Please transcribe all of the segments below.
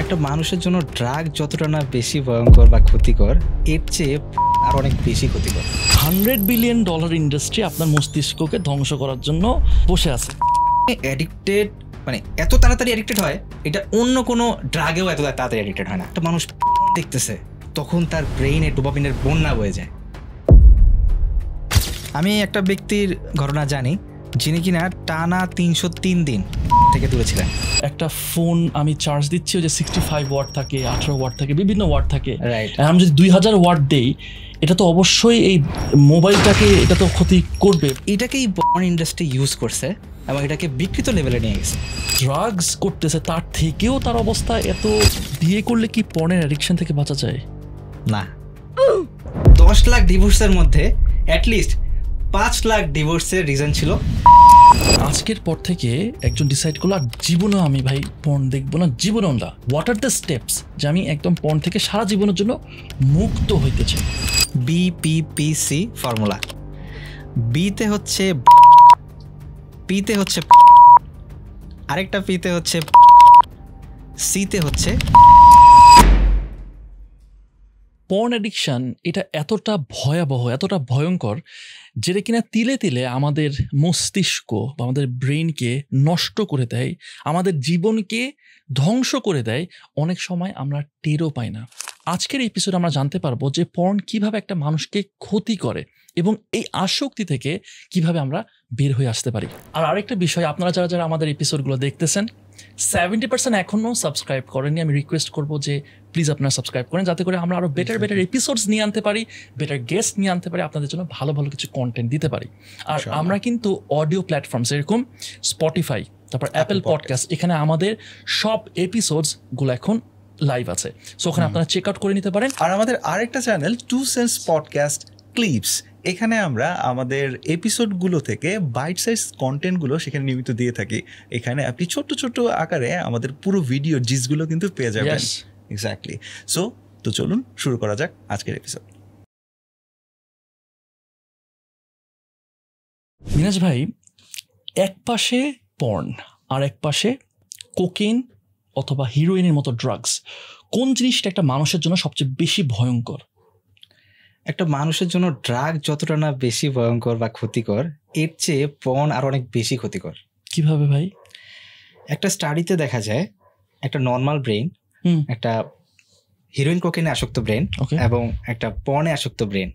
একটা মানুষের জন্য ড্রাগ যতটা না বেশি ভয়ঙ্কর বা ক্ষতিকর, এর চেয়ে আর অনেক বেশি ক্ষতিকর। $100 বিলিয়ন ইন্ডাস্ট্রি আপনার মস্তিষ্ককে ধ্বংস করার জন্য বসে আছে। অ্যাডিক্টেড মানে এত তাড়াতাড়ি অ্যাডিক্টেড হয়, এটা অন্য কোনো ড্রাগেও এত তাড়াতাড়ি অ্যাডিক্টেড হয় না। একটা মানুষ দেখতেছে, তখন তার ব্রেইনে ডোপামিনের বন্যা বয়ে যায়। আমি একটা ব্যক্তির ঘটনা জানি, যিনি কিনা টানা 303 দিন থেকে দূরে ছিলেন। একটা ফোন আমি চার্জ দিচ্ছি, ওই যে 65 ওয়াট থাকে, 18 ওয়াট থাকে, বিভিন্ন ওয়াট থাকে। রাইট। আমি যদি 2000 ওয়াট দেই, এটা তো অবশ্যই এই মোবাইলটাকে এটা তো ক্ষতি করবে। এটাকেই পর্ন ইন্ডাস্ট্রি ইউজ করছে এবং এটাকে বিকৃত লেভেলে নিয়ে গেছে। ড্রাগস করতেছে, তার থেকেও তার অবস্থা এত। বিয়ে করলে কি পর্নের অ্যাডিকশন থেকে বাঁচা যায়? না। 10 লাখ ডিভোর্সের মধ্যে অ্যাটলিস্ট 5 লাখ ডিভোর্সের রিজন ছিল। আজকের পর থেকে একজন ডিসাইড করলো আর জীবনেও আমি ভাই পর্ন দেখবো না, জীবনেও না। হোয়াট আর দ্য স্টেপস যে আমি একদম পর্ন থেকে সারা জীবনের জন্য মুক্ত হইতে চাই? BPPC formula. বিতে হচ্ছে, পিতে হচ্ছে, আরেকটা পিতে হচ্ছে, সিতে হচ্ছে। পর্ন অ্যাডিকশন এটা এতটা ভয়াবহ, এতটা ভয়ঙ্কর, যেটা কিনা তিলে তিলে আমাদের মস্তিষ্ক বা আমাদের ব্রেইনকে নষ্ট করে দেয়, আমাদের জীবনকে ধ্বংস করে দেয়। অনেক সময় আমরা টেরও পাই না। আজকের এপিসোডে আমরা জানতে পারবো যে পর্ন কিভাবে একটা মানুষকে ক্ষতি করে এবং এই আসক্তি থেকে কিভাবে আমরা বের হয়ে আসতে পারি। আর আরেকটা বিষয়, আপনারা যারা যারা আমাদের এপিসোডগুলো দেখতেছেন, 70% এখনও সাবস্ক্রাইব করেননি। আমি রিকোয়েস্ট করবো যে প্লিজ আপনারা সাবস্ক্রাইব করেন, যাতে করে আমরা আরও বেটার এপিসোডস নিয়ে আনতে পারি, বেটার গেস্ট নিয়ে আনতে পারি, আপনাদের জন্য ভালো ভালো কিছু কন্টেন্ট দিতে পারি। আর আমরা কিন্তু অডিও প্ল্যাটফর্মস যেরকম স্পটিফাই, তারপর অ্যাপেল পডকাস্ট, এখানে আমাদের সব এপিসোডসগুলো এখন লাইভ আছে। সো ওখানে আপনারা চেক আউট করে নিতে পারেন। আর আমাদের আরেকটা চ্যানেল 2 সেন্স পডকাস্ট ক্লিপস, এখানে আমরা আমাদের এপিসোডগুলো থেকে বাইট সাইজ কন্টেন্টগুলো সেখানে নিয়মিত দিয়ে থাকি। এখানে আপনি ছোট্ট ছোট্ট আকারে আমাদের পুরো ভিডিও জিসগুলো কিন্তু পেয়ে যাবেন। এক্স্যাক্টলি। তো চলুন শুরু করা যাক আজকের এপিসোড। মিনাজ ভাই, এক পাশে পর্ন আর এক পাশে কোকেন অথবা হিরোইনের মতো ড্রাগস, কোন জিনিসটা একটা মানুষের জন্য সবচেয়ে বেশি ভয়ঙ্কর? একটা মানুষের জন্য ড্রাগ যতটা না বেশি ভয়ঙ্কর বা ক্ষতিকর, এর চেয়ে পর্ন আর অনেক বেশি ক্ষতিকর। কিভাবে ভাই? একটা স্টাডিতে দেখা যায়, একটা নর্মাল ব্রেন, একটা হিরোইন কোকেনে আসক্ত ব্রেন এবং একটা পর্নে আসক্ত ব্রেন,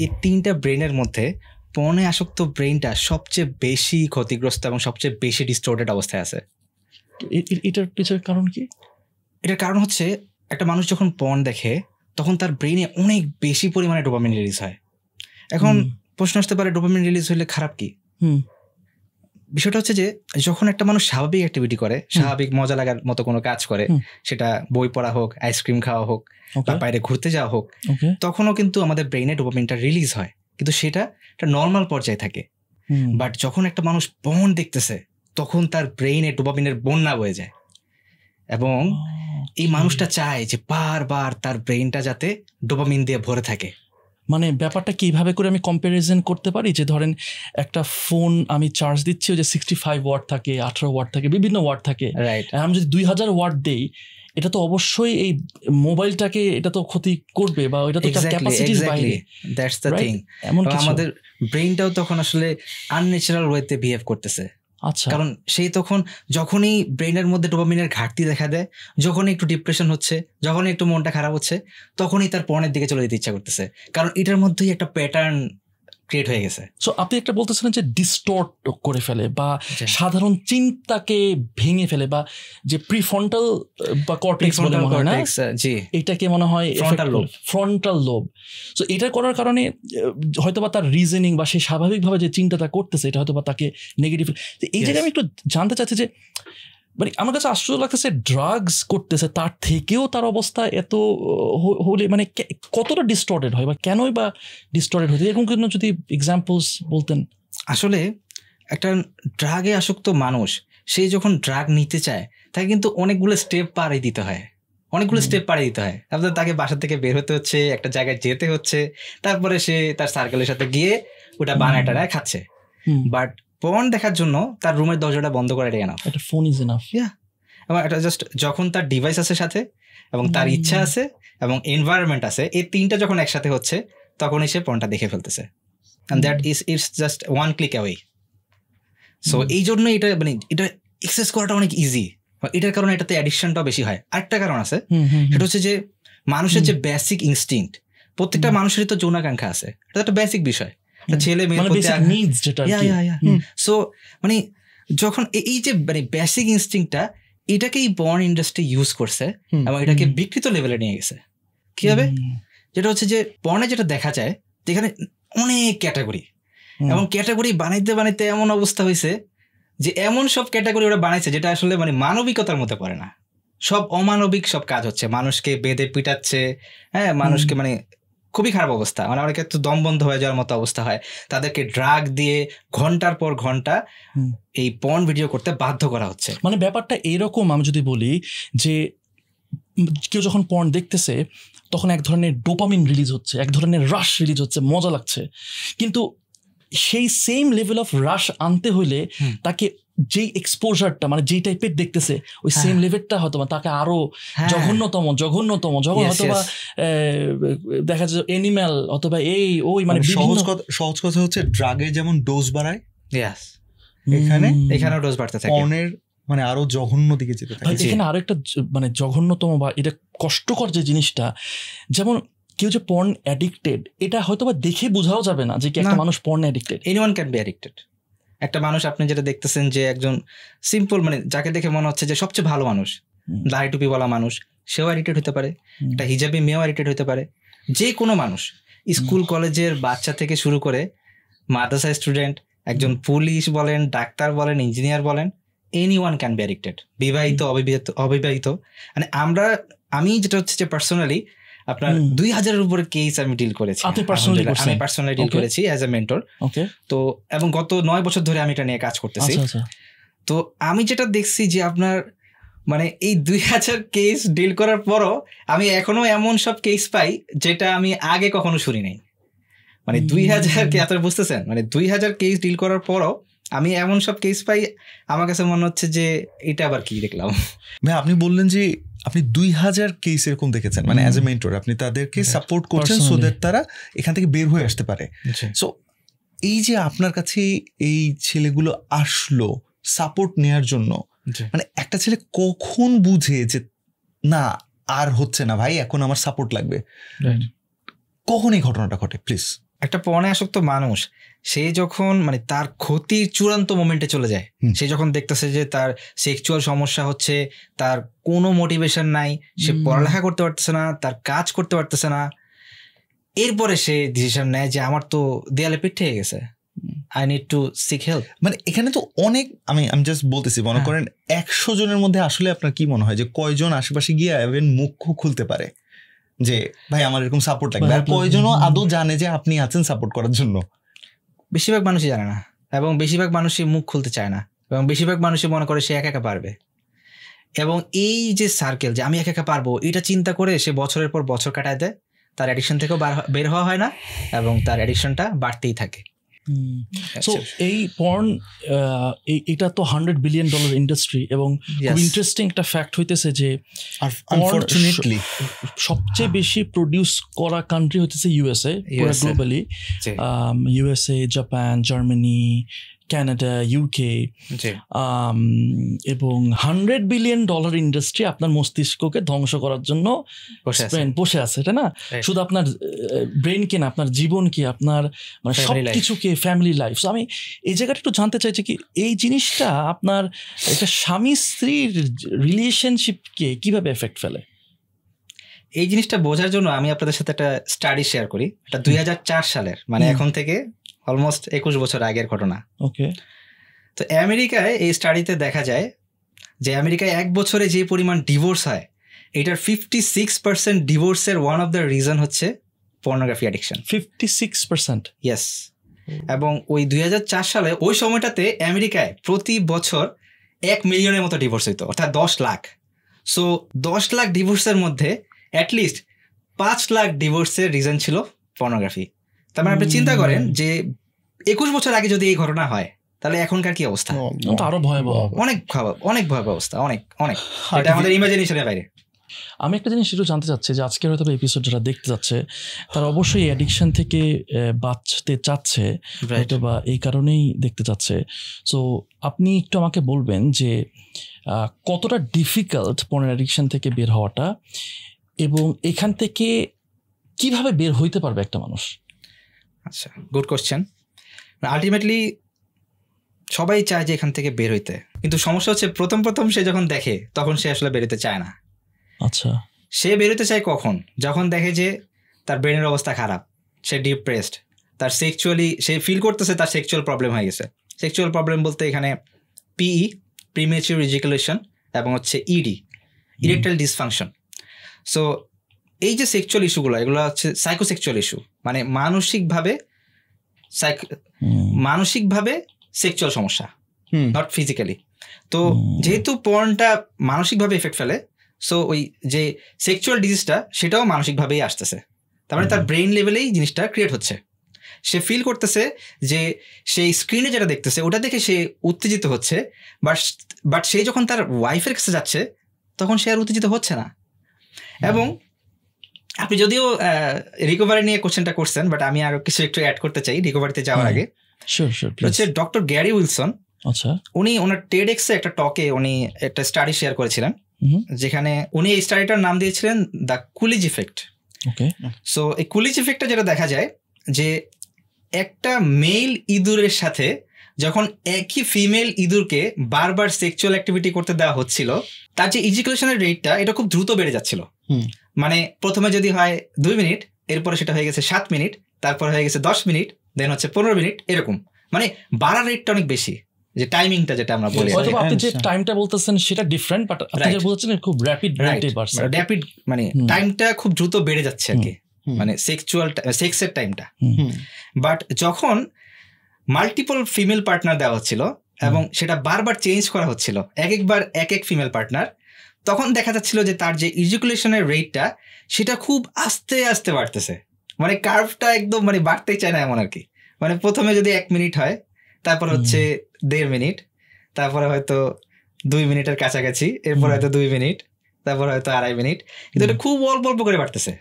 এই তিনটা ব্রেনের মধ্যে পর্নে আসক্ত ব্রেনটা সবচেয়ে বেশি ক্ষতিগ্রস্ত এবং সবচেয়ে বেশি ডিস্টর্টেড অবস্থায় আছে। এটার পিছনের কারণ কি? এটার কারণ হচ্ছে, একটা মানুষ যখন পর্ন দেখে তখন তার ব্রেনে অনেক বেশি পরিমাণে ডোপামিন রিলিজ হয়। এখন প্রশ্ন আসতে পারে, ডোপামিন রিলিজ হলে খারাপ কি? বিষয়টা হচ্ছে যে, যখন একটা মানুষ স্বাভাবিক অ্যাক্টিভিটি করে, স্বাভাবিক মজা লাগার মতো কোনো কাজ করে, সেটা বই পড়া হোক, আইসক্রিম খাওয়া হোক, বা বাইরে ঘুরতে যাওয়া হোক, তখনও কিন্তু আমাদের ব্রেনে ডোপামিনটা রিলিজ হয়, কিন্তু সেটা একটা নর্মাল পর্যায়ে থাকে। বাট যখন একটা মানুষ পর্ন দেখতেছে, তখন তার ব্রেইনে ডোপামিনের বন্যা বয়ে যায় এবং এই মানুষটা চায় যে বারবার তার ব্রেইনটা যাতে ডোপামিন দিয়ে ভরে থাকে। মানে ব্যাপারটা কিভাবে করে আমি কম্প্যারিজন করতে পারি, যে ধরেন একটা ফোন আমি চার্জ দিচ্ছি, ওই যে 65 ওয়াট থাকে, 18 ওয়াট থাকে, বিভিন্ন ওয়াট থাকে। রাইট। আমি যদি 2000 ওয়াট দেই, এটা তো অবশ্যই এই মোবাইলটাকে এটা তো ক্ষতি করবে, বা এটা তো ক্যাপাসিটির বাইরে। That's the thing. আমাদের ব্রেইনটাও তখন আসলে আনন্যাচারাল ওয়েতে বিহেভ করতেছে। আচ্ছা। কারণ সেই তখন যখনই ব্রেইনের মধ্যে ডোপামিনের ঘাটতি দেখা দেয়, যখনই একটু ডিপ্রেশন হচ্ছে, যখনই একটু মনটা খারাপ হচ্ছে, তখনই তার পর্নের দিকে চলে যেতে ইচ্ছা করতেছে, কারণ এটার মধ্যেই একটা প্যাটার্ন ক্রিয়েট হয়ে গেছে। সো আপনি একটা বলতেছিলেন যে ডিস্টর্ট করে ফেলে, বা সাধারণ চিন্তাকে ভেঙে ফেলে, বা যে প্রিফ্রন্টাল বা কর্টেক্স বলে মনে হয় না, জি, এটাকে মনে হয় ফ্রন্টাল লোব। সো এটা করার কারণে হয়তোবা তার রিজনিং বা সে স্বাভাবিকভাবে যে চিন্তাটা করতেছে, এটা হয়তোবা তাকে নেগেটিভ। এই জায়গায় আমি একটু জানতে চাচ্ছি যে, মানে আমার কাছে আশ্চর্য লাগতেছে, ড্রাগস করতেছে, তার থেকেও তার অবস্থা এত হলে মানে কতটা ডিস্টর্টেড হয়, বা কেনই বা ডিস্টর্টেড হতে, এরকম কোনো যদি এক্সাম্পলস বলতেন। আসলে একটা ড্রাগে আসক্ত মানুষ, সে যখন ড্রাগ নিতে চায়, তাকে কিন্তু অনেকগুলো স্টেপ পাড়িয়ে দিতে হয়। আপনার তাকে বাসা থেকে বের হতে হচ্ছে, একটা জায়গায় যেতে হচ্ছে, তারপরে সে তার সার্কেলের সাথে গিয়ে ওটা বানায় টানায় খাচ্ছে। বাট পর্ন দেখার জন্য তার রুমের দরজাটা বন্ধ করে রেখে নাও, একটা ফোন ইজ এনাফ। এবং এটা জাস্ট যখন তার ডিভাইস আছে সাথে এবং তার ইচ্ছা আছে এবং এনভায়রনমেন্ট আছে, এই তিনটা যখন একসাথে হচ্ছে তখনই সে পর্নটা দেখে ফেলতেছে, and that is it's just one click away. So এই জন্য এটা মানে এটা এক্সেস করাটা অনেক ইজি, এটার কারণে এটাতে অ্যাডিকশনটাও বেশি হয়। আরেকটা কারণ আছে, সেটা হচ্ছে যে মানুষের যে বেসিক ইনস্টিংক্ট, প্রত্যেকটা মানুষেরই তো যৌনাকাঙ্ক্ষা আছে, এটা একটা বেসিক বিষয়, ছেলে মেয়ে। সো মানে যখন এই যে মানে বেসিক ইনস্টিংক্টটা, এটাকেই পর্ন ইন্ডাস্ট্রি ইউজ করছে এবং এটাকে বিকৃত লেভেলে নিয়ে গেছে। কিভাবে? যেটা হচ্ছে যে পর্নে যেটা দেখা যায় যেখানে অনেক ক্যাটাগরি, এবং ক্যাটাগরি বানাইতে বানাইতে এমন অবস্থা হয়েছে যে এমন সব ক্যাটাগরি ওরা বানাইছে যেটা আসলে মানে মানবিকতার মধ্যে পড়ে না, সব অমানবিক সব কাজ হচ্ছে, মানুষকে বেঁধে পিটাচ্ছে, হ্যাঁ, মানুষকে মানে খুবই খারাপ অবস্থা, মানে অনেকে তো দম বন্ধ হয়ে যাওয়ার মতো অবস্থা হয়, তাদেরকে ড্রাগ দিয়ে ঘন্টার পর ঘন্টা এই পর্ন ভিডিও করতে বাধ্য করা হচ্ছে। মানে ব্যাপারটা এইরকম, আমি যদি বলি যে কেউ যখন পর্ন দেখতেছে তখন এক ধরনের ডোপামিন রিলিজ হচ্ছে, এক ধরনের রাশ রিলিজ হচ্ছে, মজা লাগছে, কিন্তু সেই সেম লেভেল অফ রাশ আনতে হইলে তাকে যেই এক্সপোজারটা মানে যেই টাইপের দেখতেছে ওই সেম লেভেলটা হয়তো তাকে আরো জঘন্যতম যখন হয়তো বা দেখা যায় এনিম্যাল অথবা এই ওই মানে সহজ কথা হচ্ছে ড্রাগের যেমন ডোজ বাড়ায়, এখানেও ডোজ বাড়তে থাকে, পর্নের মানে আরো জঘন্য দিকে যেতে থাকে। এখানে আরো একটা মানে জঘন্যতম বা এটা কষ্টকর যে জিনিসটা, যেমন কেউ যে পর্ন অ্যাডিক্টেড এটা হয়তো বা দেখে বোঝাও যাবে না যে কি একটা মানুষ porn addicted. Anyone can be addicted. একটা মানুষ আপনি যেটা দেখতেছেন যে একজন সিম্পল মানে যাকে দেখে মনে হচ্ছে যে সবচেয়ে ভালো মানুষ, দাড়ি টুপিওয়ালা মানুষ, সেও অ্যাডিক্টেড হতে পারে, একটা হিজাবি মেয়েও অ্যাডিক্টেড হতে পারে, যে কোনো মানুষ, স্কুল কলেজের বাচ্চা থেকে শুরু করে মাদ্রাসা স্টুডেন্ট, একজন পুলিশ বলেন, ডাক্তার বলেন, ইঞ্জিনিয়ার বলেন, এনিওয়ান ক্যান বি অ্যাডিক্টেড, বিবাহিত অবিবাহিত। মানে আমি যেটা হচ্ছে যে পার্সোনালি আপনার 2000-এর উপরে কেস আমি ডিল করেছি, আমি পার্সোনালি ডিল করেছি অ্যাজ এ মেন্টর। তো এবং গত 9 বছর ধরে আমি এটা নিয়ে কাজ করতেছি। তো আমি যেটা দেখছি যে আপনার মানে এই 2000 কেস ডিল করার পরও আমি এখনো এমন সব কেস পাই যেটা আমি আগে কখনো শুনি নাই। মানে 2000 কে আপনারা বুঝতেছেন, মানে 2000 কেস ডিল করার পরও আমি এমন সব কেস পাই, আমার কাছে মনে হচ্ছে যে এটা আবার কি দেখলাম। ভাই আপনি বললেন যে আপনি 2000 কেস এরকম দেখেছেন, মানে অ্যাজ এ মেন্টর আপনি তাদেরকে সাপোর্ট করছেন সো দ্যাট তারা এখান থেকে বের হয়ে আসতে পারে। সো এই যে আপনার কাছে এই ছেলেগুলো আসলো সাপোর্ট নেওয়ার জন্য, মানে একটা ছেলে কখন বুঝে যে না আর হচ্ছে না ভাই, এখন আমার সাপোর্ট লাগবে, কখন এই ঘটনাটা ঘটে? প্লিজ। একটা পর্নে আসক্ত মানুষ সে যখন মানে তার ক্ষতির চূড়ান্ত মোমেন্টে চলে যায়, সে যখন দেখতেছে যে তার সেক্সুয়াল সমস্যা হচ্ছে, তার কোনো মোটিভেশন নাই, সে পড়ালেখা করতে পারতেছে না, তার কাজ করতে পারতেছে না, এরপরে সে ডিসিশন নেয় যে আমার তো দেয়ালে পিঠ থেকে গেছে, I need to seek help. মানে এখানে তো অনেক আমি জাস্ট বলতেছি, মনে করেন 100 জনের মধ্যে আসলে আপনার কি মনে হয় যে কয়জন আশেপাশে গিয়ে ইভেন মুখ খুলতে পারে যে ভাই আমার এরকম সাপোর্ট লাগবে, আর কয়জনও আদৌ জানে যে আপনি আছেন সাপোর্ট করার জন্য? বেশিরভাগ মানুষই জানে না, এবং বেশিরভাগ মানুষই মুখ খুলতে চায় না, এবং বেশিরভাগ মানুষই মনে করে সে একা একা পারবে। এবং এই যে সার্কেল যে আমি একা একা পারবো, এটা চিন্তা করে সে বছরের পর বছর কাটায় দেয়, তার অ্যাডিকশন থেকেও বের হওয়া হয় না, এবং তার অ্যাডিকশনটা বাড়তেই থাকে। সো এই পর্ন এটা তো $100 বিলিয়ন ইন্ডাস্ট্রি, এবং খুব ইন্টারেস্টিং একটা ফ্যাক্ট হইতেছে যে আনফরচুনেটলি সবচেয়ে বেশি প্রডিউস করা কান্ট্রি হইতেছে ইউএসএ, পুরো globally. USA, Japan, Germany, Canada, UK, এবং $100 বিলিয়ন ইন্ডাস্ট্রি আপনার মস্তিষ্ককে ধ্বংস করার জন্য বসে আছে, তাই না? শুধু আপনার ব্রেনকে না, আপনার জীবনকে, আপনার মানে সবকিছুকে, ফ্যামিলি লাইফ। আমি এই জায়গাটা একটু জানতে চাইছি কি এই জিনিসটা আপনার একটা স্বামী স্ত্রীর রিলেশনশিপকে কিভাবে এফেক্ট ফেলে? এই জিনিসটা বোঝার জন্য আমি আপনাদের সাথে একটা স্টাডি শেয়ার করি। এটা 2004 সালের, মানে এখন থেকে অলমোস্ট 21 বছর আগের ঘটনা। ওকে। তো আমেরিকায় এই স্টাডিতে দেখা যায় যে আমেরিকায় 1 বছরে যে পরিমাণ ডিভোর্স হয়, এটার 56% ডিভোর্সের ওয়ান অফ দ্য রিজন হচ্ছে পর্নোগ্রাফি অ্যাডিকশন। 56%? ইয়েস। এবং ওই 2004 সালে ওই সময়টাতে আমেরিকায় প্রতি বছর 1 মিলিয়নের মতো ডিভোর্স হইতো, অর্থাৎ 10 লাখ। সো 10 লাখ ডিভোর্সের মধ্যে অ্যাটলিস্ট 5 লাখ ডিভোর্সের রিজন ছিল পর্নোগ্রাফি। তার মানে আপনি চিন্তা করেন যে 21 বছর আগে যদি এই ঘটনা হয়, তাহলে এখনকার কি অবস্থা? আরো ভয়াবহ, অনেক ভয়াবহ অবস্থা, অনেক এটা আমাদের ইমাজিনেশনের বাইরে। আমি একটা জিনিস একটু জানতে চাচ্ছি যে আজকের হয়তো এপিসোড যারা দেখতে যাচ্ছে তারা অবশ্যই অ্যাডিকশন থেকে বাঁচতে চাচ্ছে, হয়তো বা এই কারণেই দেখতে চাচ্ছে। সো আপনি একটু আমাকে বলবেন যে কতটা ডিফিকাল্ট পর্ন অ্যাডিকশন থেকে বের হওয়াটা, এবং এখান থেকে কিভাবে বের হইতে পারবে একটা মানুষ? আচ্ছা, গুড কোশ্চেন। আলটিমেটলি সবাই চায় যে এখান থেকে বের হইতে, কিন্তু সমস্যা হচ্ছে প্রথম সে যখন দেখে তখন সে আসলে বেরোতে চায় না। আচ্ছা, সে বেরোতে চায় কখন? যখন দেখে যে তার ব্রেনের অবস্থা খারাপ, সে ডিপ্রেসড, তার সেক্সুয়ালি সে ফিল করতেছে তার সেক্সুয়াল প্রবলেম হয়ে গেছে। সেক্সুয়াল প্রবলেম বলতে এখানে পিই, প্রিমেচিউর ইজাকুলেশন, এবং হচ্ছে ইডি, ইরেকটাইল ডিসফাংশন। সো এই যে সেক্সুয়াল ইস্যুগুলো, এগুলো হচ্ছে সাইকোসেক্সুয়াল ইস্যু, মানে মানসিকভাবে সেক্সুয়াল সমস্যা, নট ফিজিক্যালি। তো যেহেতু পর্নটা মানসিকভাবে এফেক্ট ফেলে, সো ওই যে সেক্সুয়াল ডিজিজটা সেটাও মানসিকভাবেই আসতেছে। তার মানে তার ব্রেইন লেভেলেই জিনিসটা ক্রিয়েট হচ্ছে। সে ফিল করতেছে যে সেই স্ক্রিনে যেটা দেখতেছে ওটা দেখে সে উত্তেজিত হচ্ছে, বাট সে যখন তার ওয়াইফের কাছে যাচ্ছে তখন সে আর উত্তেজিত হচ্ছে না। এবং আপনি যদিও রিকভারি নিয়ে কোশ্চেনটা করছেন, বাট আমি আরো কিছু একটু অ্যাড করতে চাই রিকভারিতে যাওয়ার আগে। হচ্ছে ডক্টর গ্যারি উইলসন, আচ্ছা, উনি ওনার টেডএক্সে একটা টকে উনি একটা স্টাডি শেয়ার করেছিলেন, যেখানে উনি এই স্টাডিটার নাম দিয়েছিলেন দ্য কুলিজ ইফেক্ট। সো এই কুলিজ ইফেক্টটা যেটা দেখা যায় যে একটা মেল ইঁদুরের সাথে যখন একই ফিমেল ইঁদুরকে বারবার সেক্সুয়াল অ্যাক্টিভিটি করতে দেওয়া হচ্ছিল, তার যে ইজিকুলেশনের রেটটা এটা খুব দ্রুত বেড়ে যাচ্ছিল। মানে প্রথমে যদি হয় 2 মিনিট, এরপরে সেটা হয়ে গেছে 7 মিনিট, তারপরে হয়ে গেছে 10 মিনিট, দেন হচ্ছে 15 মিনিট, এরকম। মানে বাড়ার রেটটা অনেক বেশি, যে টাইমিংটা যেটা আমরা বলি। আপনি যে টাইমটা বলতেছেন সেটা ডিফারেন্ট, বাট আপনি যে বলছেন খুব র্যাপিড বাড়ছে, র্যাপিড মানে টাইমটা খুব দ্রুত বেড়ে যাচ্ছে আর কি, মানে সেক্সের টাইমটা। বাট যখন মাল্টিপল ফিমেল পার্টনার দেওয়া হচ্ছিল এবং সেটা বারবার চেঞ্জ করা হচ্ছিল, একবার এক ফিমেল পার্টনার, তখন দেখা যাচ্ছিল যে তার যে ইজিকুলেশনের রেটটা সেটা খুব আস্তে আস্তে বাড়তেছে। মানে কার্ভটা একদম মানে বাড়তেই চায় না এমন আর কি। মানে প্রথমে যদি 1 মিনিট হয়, তারপর হচ্ছে 1.5 মিনিট, তারপরে হয়তো 2 মিনিটের কাছাকাছি, এরপর হয়তো 2 মিনিট, তারপর হয়তো 2.5 মিনিট, কিন্তু এটা খুব অল্প অল্প করে বাড়তেছে।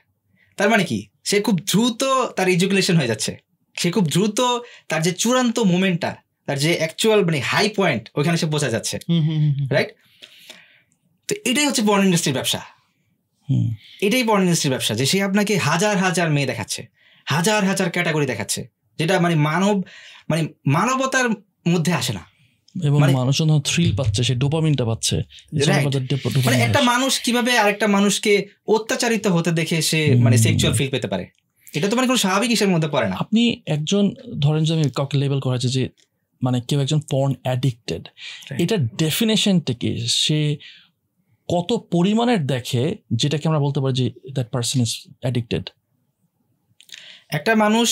তার মানে কি, সে খুব দ্রুত তার ইজিকুলেশন হয়ে যাচ্ছে, সে খুব দ্রুত তার যে চূড়ান্ত মোমেন্টটা, তার যে অ্যাকচুয়াল মানে হাই পয়েন্ট, ওইখানে সে বোঝা যাচ্ছে, রাইট? তো এটাই হচ্ছে পর্ন ইন্ডাস্ট্রির ব্যবসা। এটাই পর্ন ইন্ডাস্ট্রির ব্যবসা, যে সে আপনাকে হাজার হাজার মেয়ে দেখাচ্ছে, হাজার হাজার ক্যাটাগরি দেখাচ্ছে, যেটা মানে মানবতার মধ্যে আসে না। এবং মানুষ থ্রিল পাচ্ছে, সে ডোপামিনটা পাচ্ছে। মানে একটা মানুষ কিভাবে আরেকটা মানুষকে অত্যাচারিত হতে দেখে সে মানে সেক্সুয়াল ফিল পেতে পারে, এটা তো মানে কোনো স্বাভাবিক হিসেবের মধ্যে পড়ে না। আপনি একজন, ধরেন যে আমি কাউকে লেবেল করা হয়েছে যে মানে কেউ একজন পর্ন অ্যাডিক্টেড, এটা ডেফিনেশনটা কি? সে কত পরিমাণের দেখে যেটাকে আমরা বলতে পারি যে দ্যাট পারসন ইজ অ্যাডিক্টেড? একটা মানুষ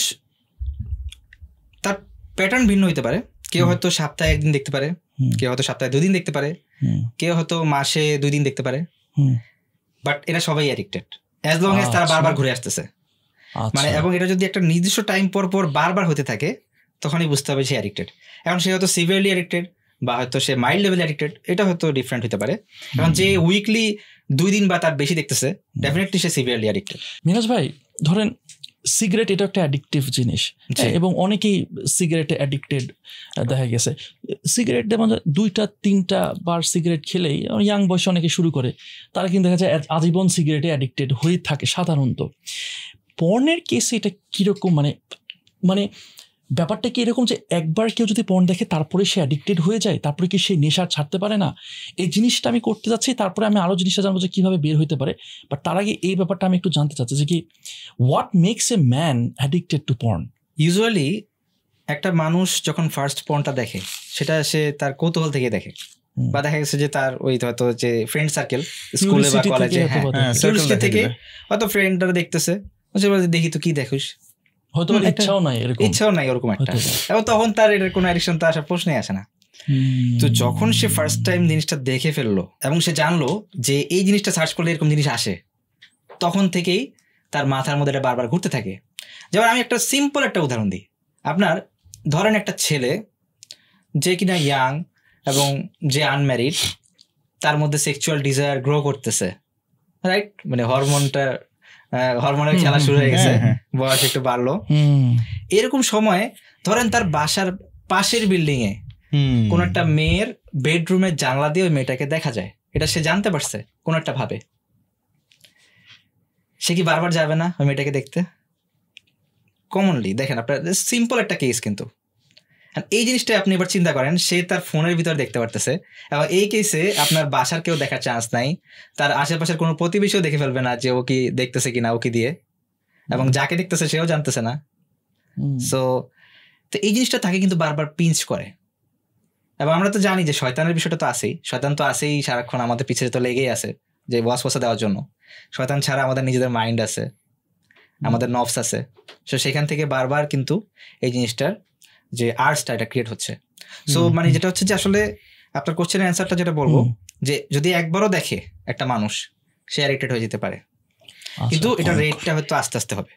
তার প্যাটার্ন ভিন্ন হতে পারে। কেউ হয়তো সপ্তাহে 1 দিন দেখতে পারে, কেউ হয়তো সপ্তাহে 2 দিন দেখতে পারে, কেউ হয়তো মাসে 2 দিন দেখতে পারে, বাট এরা সবাই অ্যাডিক্টেড অ্যাজ লং এজ তারা বারবার ঘুরে আসতেছে। মানে এবং এটা যদি একটা নির্দিষ্ট টাইম পর পর বারবার হতে থাকে, তখনই বুঝতে হবে সে অ্যাডিক্টেড। এখন সে হয়তো সিভিয়ারলি অ্যাডিক্টেড বা হয়তো সে মাইল্ড লেভেল অ্যাডিক্টেড, এটা হয়তো ডিফারেন্ট হতে পারে। এখন যে উইকলি 2 দিন বা তার বেশি দেখতেছে, ডেফিনেটলি সে সিভিয়ারলি অ্যাডিক্টেড। মিরাজ ভাই, ধরেন সিগারেট এটা একটা অ্যাডিকটিভ জিনিস, এবং অনেকেই সিগারেটে অ্যাডিক্টেড দেখা গেছে। সিগারেট যেমন 2-3টা বার সিগারেট খেলেই ইয়াং বয়সে অনেকে শুরু করে, তারা কিন্তু দেখা যায় আজীবন সিগারেটে অ্যাডিক্টেড হয়ে থাকে সাধারণত। পর্নের কেসে এটা কীরকম? মানে ব্যাপারটা কি এরকম যে একবার কেউ যদি পর্ন দেখে তারপরে সে অ্যাডিক্টেড হয়ে যায়, তারপরে কি সে নেশা ছাড়তে পারে না? এই জিনিসটা আমি করতে যাচ্ছি, তারপরে আমি আরও জিনিসটা জানবো যে কীভাবে বের হইতে পারে। বাট তার আগে এই ব্যাপারটা আমি একটু জানতে চাচ্ছি যে কি, what makes a man addicted to porn? Usually একটা মানুষ যখন ফার্স্ট পর্নটা দেখে, সেটা সে তার কৌতূহল থেকে দেখে, বা দেখা গেছে যে তার ওই হয়তো যে ফ্রেন্ড সার্কেল স্কুলে বা কলেজে থেকে হয়তো ফ্রেন্ডরা দেখতেছে, দেখি তো কি দেখিস, হয়তো ইচ্ছাও নাই ওরকম একটা, এবং তখন তার এটার কোনো অ্যাডিকশন তো আসার প্রশ্নই আসে না। তো যখন সে ফার্স্ট টাইম জিনিসটা দেখে ফেললো এবং সে জানলো যে এই জিনিসটা সার্চ করলে এরকম জিনিস আসে, তখন থেকেই তার মাথার মধ্যে এটা বারবার ঘুরতে থাকে। যেমন আমি একটা সিম্পল একটা উদাহরণ দিই। আপনার ধরেন একটা ছেলে যে কিনা ইয়াং এবং যে আনম্যারিড তার মধ্যে সেক্সুয়াল ডিজায়ার গ্রো করতেছে, রাইট? মানে হরমোনের খেলা শুরু হয়ে গেছে, বয়স একটু বাড়লো, এরকম সময় ধরেন তার বাসার পাশের বিল্ডিং এ কোন একটা মেয়ের বেডরুমের জানলা দিয়ে ওই মেয়েটাকে দেখা যায়, এটা সে জানতে পারছে কোন একটা ভাবে, সে কি বারবার যাবে না ওই মেয়েটাকে দেখতে? কমনলি দেখেন আপনার, সিম্পল একটা কেস, কিন্তু এই জিনিসটা আপনি এবার চিন্তা করেন, সে তার ফোনের ভিতর দেখতে পারতেছে, এবং এই কেসে আপনার বাসার কেউ দেখার চান্স নাই, তার আশেপাশের কোনো প্রতিবেশীও দেখে ফেলবে না যে ও কি দেখতেছে কিনা ওকে দিয়ে, এবং যাকে দেখতেছে সেও জানতেছে না। সো তো এই জিনিসটা তাকে কিন্তু বারবার পিঞ্চ করে। এবং আমরা তো জানি যে শয়তানের বিষয়টা তো আছেই, শয়তান তো আছেই সারাক্ষণ আমাদের পিছনে তো লেগেই আছে যে ওয়াসওয়াসা দেওয়ার জন্য। শয়তান ছাড়া আমাদের নিজেদের মাইন্ড আছে, আমাদের নফস আছে, সো সেখান থেকে বারবার কিন্তু এই জিনিসটার যে আর্টসটা এটা ক্রিয়েট হচ্ছে। সো মানে যেটা হচ্ছে যে আসলে আপনার কোশ্চেনের অ্যান্সারটা যেটা বলবো, যে যদি একবারও দেখে একটা মানুষ, সে অ্যাডিক্টেড হয়ে যেতে পারে, কিন্তু এটা রেটটা হয়তো আস্তে আস্তে হবে।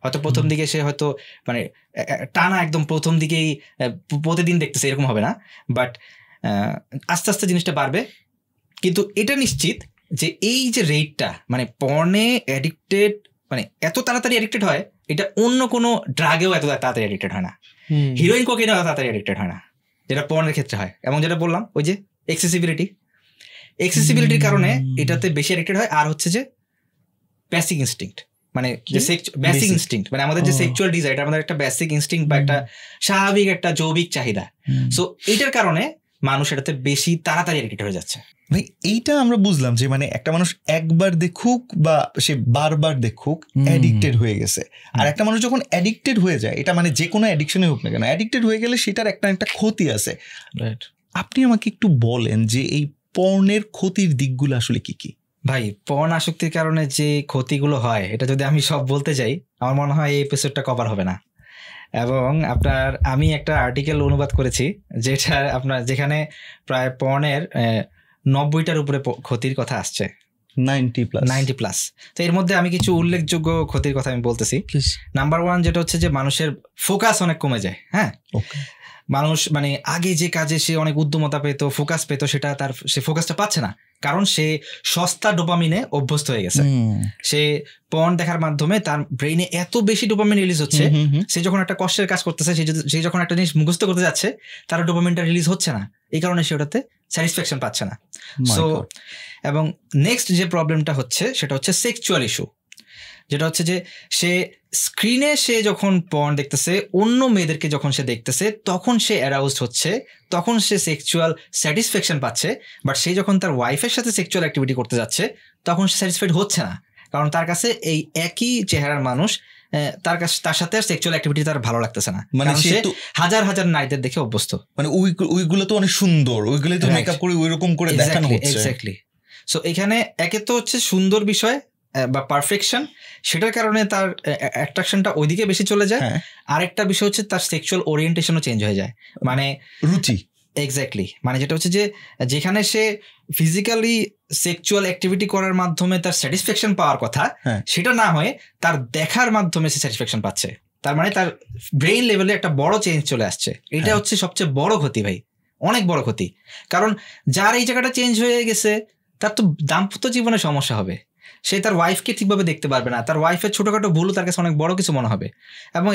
হয়তো প্রথম দিকে সে হয়তো মানে টানা একদম প্রথম দিকেই প্রতিদিন দেখতেছে এরকম হবে না, বাট আস্তে আস্তে জিনিসটা বাড়বে। কিন্তু এটা নিশ্চিত যে এই যে রেটটা, মানে পর্নে অ্যাডিক্টেড, মানে এত তাড়াতাড়ি অ্যাডিক্টেড হয়, এটা অন্য কোনো ড্রাগেও এত তাড়াতাড়ি অ্যাডিক্টেড হয় না, হিরোইন কোকেইনও এত তাড়াতাড়ি অ্যাডিক্টেড হয় না, যেটা পর্নের ক্ষেত্রে হয়। এবং যেটা বললাম ওই যে এক্সেসিবিলিটির কারণে এটাতে বেশি অ্যাডিক্টেড হয়। আর হচ্ছে যে বেসিক ইনস্টিংক্ট, মানে যে বেসিক ইনস্টিংক্ট, মানে আমাদের যে সেক্সুয়াল ডিজায়ার, এটা আমাদের একটা বেসিক ইনস্টিংক্ট বা একটা স্বাভাবিক একটা জৈবিক চাহিদা। সো এইটার কারণে মানুষ এটাতে বেশি তাড়াতাড়ি অ্যাডিক্টেড হয়ে যাচ্ছে। ভাই এইটা আমরা বুঝলাম যে মানে একটা মানুষ একবার দেখুক বা সে বারবার দেখুক অ্যাডিক্টেড হয়ে গেছে। আর একটা মানুষ যখন অ্যাডিক্টেড হয়ে যায়, এটা মানে যে কোনো অ্যাডিকশনে হোক না কেন, অ্যাডিক্টেড হয়ে গেলে সেটার একটা ক্ষতি আছে। আপনি আমাকে একটু বলেন যে এই পর্নের ক্ষতির দিকগুলো আসলে কি কি? ভাই পর্ন আসক্তির কারণে যে ক্ষতিগুলো হয়, এটা যদি আমি সব বলতে যাই আমার মনে হয় এই এপিসোডটা কভার হবে না। এবং আমি একটা আর্টিকেল অনুবাদ করেছি যেটা আপনার, যেখানে প্রায় পর্নের 90টার উপরে ক্ষতির কথা আসছে, 90+। তো এর মধ্যে আমি কিছু উল্লেখযোগ্য ক্ষতির কথা আমি বলতেছি। নাম্বার 1 যেটা হচ্ছে যে মানুষের ফোকাস অনেক কমে যায়। হ্যাঁ, মানুষ মানে আগে যে কাজে সে অনেক উদ্যমতা পেত, ফোকাস পেত, সে ফোকাসটা পাচ্ছে না, কারণ সে সস্তা ডোপামিনে অভ্যস্ত হয়ে গেছে। সে পর্ন দেখার মাধ্যমে তার ব্রেইনে এত বেশি ডোপামিন রিলিজ হচ্ছে, সে যখন একটা কষ্টের কাজ করতেছে, সে যখন একটা জিনিস মুখস্থ করতে যাচ্ছে, তার ডোপামিনটা রিলিজ হচ্ছে না, এই কারণে সে ওটাতে স্যাটিসফ্যাকশন পাচ্ছে না। সো এবং নেক্সট যে প্রবলেমটা হচ্ছে সেটা হচ্ছে সেক্সুয়াল ইস্যু, যেটা হচ্ছে যে সে স্ক্রিনে সে যখন পর্ন দেখতেছে, অন্য মেয়েদেরকে যখন সে দেখতেছে, তখন সে অ্যারাউজড হচ্ছে, তখন সে সেক্সুয়াল স্যাটিসফ্যাকশন পাচ্ছে। বাট সে যখন তার ওয়াইফের সাথে সেক্সুয়াল অ্যাক্টিভিটি করতে যাচ্ছে, তখন সে স্যাটিসফাইড হচ্ছে না, কারণ তার কাছে এই একই চেহারার মানুষ, তার সাথে সেক্সুয়াল অ্যাক্টিভিটি তার ভালো লাগতেছে না, মানে সে হাজার হাজার নারীদের দেখে অভ্যস্ত। মানে ওইগুলো তো অনেক সুন্দর, ওইগুলো তো মেকআপ করে ওইরকম করে দেখানো হচ্ছে। এক্স্যাক্টলি। সো এখানে একে তো হচ্ছে সুন্দর বিষয় বা পারফেকশন, সেটার কারণে তার অ্যাট্রাকশনটা ওইদিকে বেশি চলে যায়। আরেকটা বিষয় হচ্ছে তার সেক্সুয়াল ওরিয়েন্টেশনও চেঞ্জ হয়ে যায়, মানে রুচি। এক্স্যাক্টলি, মানে যেটা হচ্ছে যে যেখানে সে ফিজিক্যালি সেক্সুয়াল অ্যাক্টিভিটি করার মাধ্যমে তার স্যাটিসফ্যাকশন পাওয়ার কথা, সেটা না হয়ে তার দেখার মাধ্যমে সে স্যাটিসফ্যাকশন পাচ্ছে। তার মানে তার ব্রেইন লেভেলে একটা বড় চেঞ্জ চলে আসছে। এটা হচ্ছে সবচেয়ে বড় ক্ষতি ভাই, অনেক বড় ক্ষতি। কারণ যার এই জায়গাটা চেঞ্জ হয়ে গেছে, তার তো দাম্পত্য জীবনে সমস্যা হবে, সে তার ওয়াইফকে ঠিকভাবে দেখতে পারবে না, তার ওয়াইফের ছোটখাটো ভুলও তার কাছে অনেক বড় কিছু মনে হবে। এবং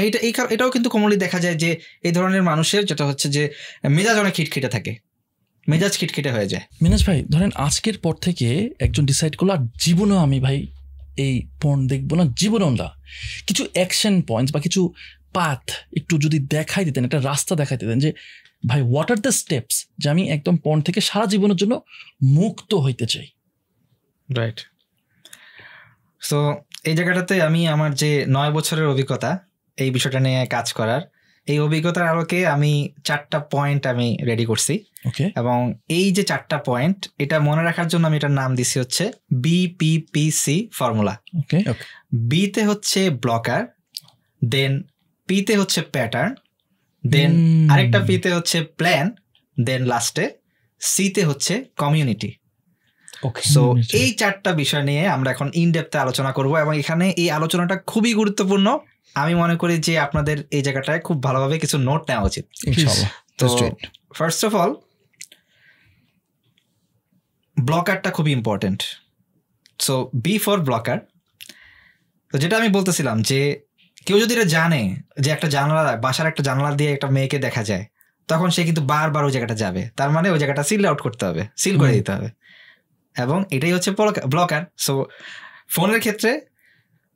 এটাও কিন্তু কমনলি দেখা যায় যে এই ধরনের মানুষের যেটা হচ্ছে যে মেজাজ অনেক খিটখিটে থাকে, মেজাজ খিটখিটে হয়ে যায়। মিনাজ ভাই ধরেন আজকের পর থেকে একজন ডিসাইড করলো আর জীবনেও আমি ভাই এই পর্ন দেখবো না, জীবনেও না, কিছু অ্যাকশন পয়েন্টস বা কিছু পাথ একটু যদি দেখাই দিতেন, একটা রাস্তা দেখাই দিতেন যে ভাই হোয়াট আর দ্য স্টেপস, যে আমি একদম পর্ন থেকে সারা জীবনের জন্য মুক্ত হইতে চাই। রাইট। সো এই জায়গাটাতে আমি আমার যে 9 বছরের অভিজ্ঞতা এই বিষয়টা নিয়ে কাজ করার, এই অভিজ্ঞতার আলোকে আমি 4টা পয়েন্ট আমি রেডি করছি। এবং এই যে 4টা পয়েন্ট, এটা মনে রাখার জন্য আমি এটার নাম দিছি হচ্ছে BPPC ফর্মুলা। বিতে হচ্ছে ব্লকার, দেন পিতে হচ্ছে প্যাটার্ন, দেন আরেকটা পিতে হচ্ছে প্ল্যান, দেন লাস্টে সিতে হচ্ছে কমিউনিটি। সো এই 4টা বিষয় নিয়ে আমরা এখন ইনডেপথে আলোচনা করব, এবং এখানে এই আলোচনাটা খুবই গুরুত্বপূর্ণ। আমি মনে করি যে আপনাদের এই জায়গাটায় খুব ভালোভাবে কিছু নোট নেওয়া উচিত। তো ফার্স্ট অফ অল ব্লকারটা খুবই important. So B for blocker. তো যেটা আমি বলতেছিলাম যে কেউ যদি এটা জানে যে একটা জানালা, বাসার একটা জানালা দিয়ে একটা মেয়েকে দেখা যায়, তখন সে কিন্তু বারবার ওই জায়গাটা যাবে, তার মানে ওই জায়গাটা সিল আউট করতে হবে, সিল করে দিতে হবে, এবং এটাই হচ্ছে ব্লকার। সো ফোনের ক্ষেত্রে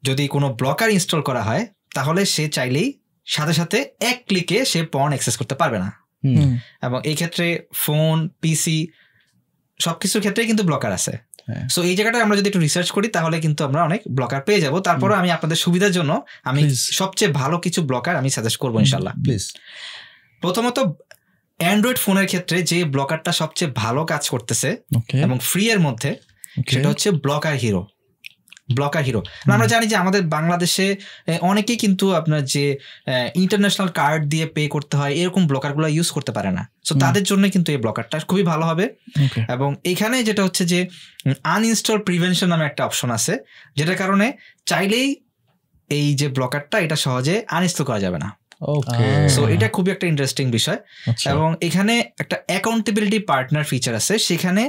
যদি কোনো ব্লকার ইনস্টল করা হয় তাহলে সে চাইলেই সাথে সাথে এক ক্লিকে সে পর্ন অ্যাক্সেস করতে পারবে না। এবং এই ক্ষেত্রে ফোন, পিসি সবকিছুর ক্ষেত্রেই কিন্তু ব্লকার আছে। সো এই জায়গাটা আমরা যদি একটু রিসার্চ করি তাহলে কিন্তু আমরা অনেক ব্লকার পেয়ে যাব। তারপরে আমি আপনাদের সুবিধার জন্য আমি সবচেয়ে ভালো কিছু ব্লকার আমি সাজেস্ট করবো ইনশাল্লাহ। প্লিজ। প্রথমত অ্যান্ড্রয়েড ফোনের ক্ষেত্রে যে ব্লকারটা সবচেয়ে ভালো কাজ করতেছে এবং ফ্রি এর মধ্যে, সেটা হচ্ছে ব্লকার হিরো। ব্লকার হিরো আমরা জানি যে আমাদের বাংলাদেশে অনেকেই কিন্তু আপনার যে ইন্টারন্যাশনাল কার্ড দিয়ে পে করতে হয় এরকম ব্লকারগুলো ইউজ করতে পারে না। সো তাদের জন্য কিন্তু এই ব্লকারটা খুবই ভালো হবে। এবং এখানে যেটা হচ্ছে যে আনইনস্টল প্রিভেনশন নামে একটা অপশন আছে, যেটার কারণে চাইলেই এই যে ব্লকারটা এটা সহজে আনইনস্টল করা যাবে না। সো এটা খুবই একটা ইন্টারেস্টিং বিষয়। এবং এখানে একটা অ্যাকাউন্টেবিলিটি পার্টনার ফিচার আছে, সেখানে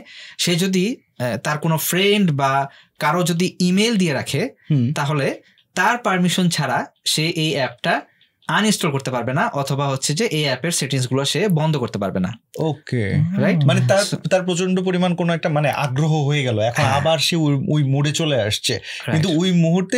সে যদি তার কোনো ফ্রেন্ড বা কারো যদি ইমেল দিয়ে রাখে তাহলে তার পারমিশন ছাড়া সে এই অ্যাপটা আনইনস্টল করতে পারবে না, অথবা হচ্ছে যে এই অ্যাপের সেটিংস গুলো সে বন্ধ করতে পারবে না। ওকে, রাইট। মানে তার প্রচন্ড পরিমাণ কোনো একটা মানে আগ্রহ হয়ে গেল, এখন আবার সে ওই মোডে চলে আসছে, কিন্তু ওই মুহূর্তে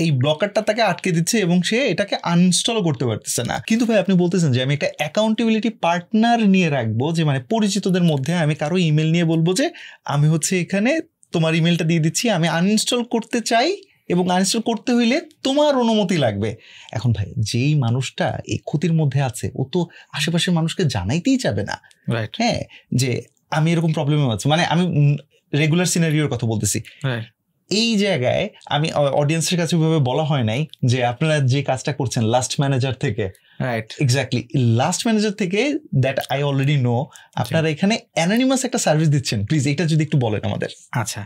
এই ব্লকারটা তাকে আটকে দিচ্ছে এবং সে এটাকে আনইনস্টল করতে পারতেছে না। কিন্তু ভাই আপনি বলতেছেন যে আমি একটা অ্যাকাউন্টেবিলিটি পার্টনার নিয়ে রাখবো, যে মানে পরিচিতদের মধ্যে আমি কারো ইমেল নিয়ে বলবো যে আমি হচ্ছে এখানে তোমার ইমেলটা দিয়ে দিচ্ছি, আমি আনইনস্টল করতে চাই এবং আনইনস্টল করতে হইলে তোমার অনুমতি লাগবে। এখন ভাই যেই মানুষটা এই ক্ষতির মধ্যে আছে ও তো আশেপাশের মানুষকে জানাইতেই যাবে না, হ্যাঁ, যে আমি এরকম প্রবলেমে আছি। মানে আমি রেগুলার সিনারিওর কথা বলতেছি। এই জায়গায় আমি অডিয়েন্সের কাছে ওইভাবে বলা হয় নাই যে আপনারা যে কাজটা করছেন লাস্ট ম্যানেজার থেকে, রাইট, এক্স্যাক্টলি লাস্ট ম্যানেজার থেকে, দ্যাট আই অলরেডি নো, আপনারা এখানে অ্যানোনিমাস একটা সার্ভিস দিচ্ছেন, প্লিজ এটা যদি একটু বলেন আমাদের। আচ্ছা,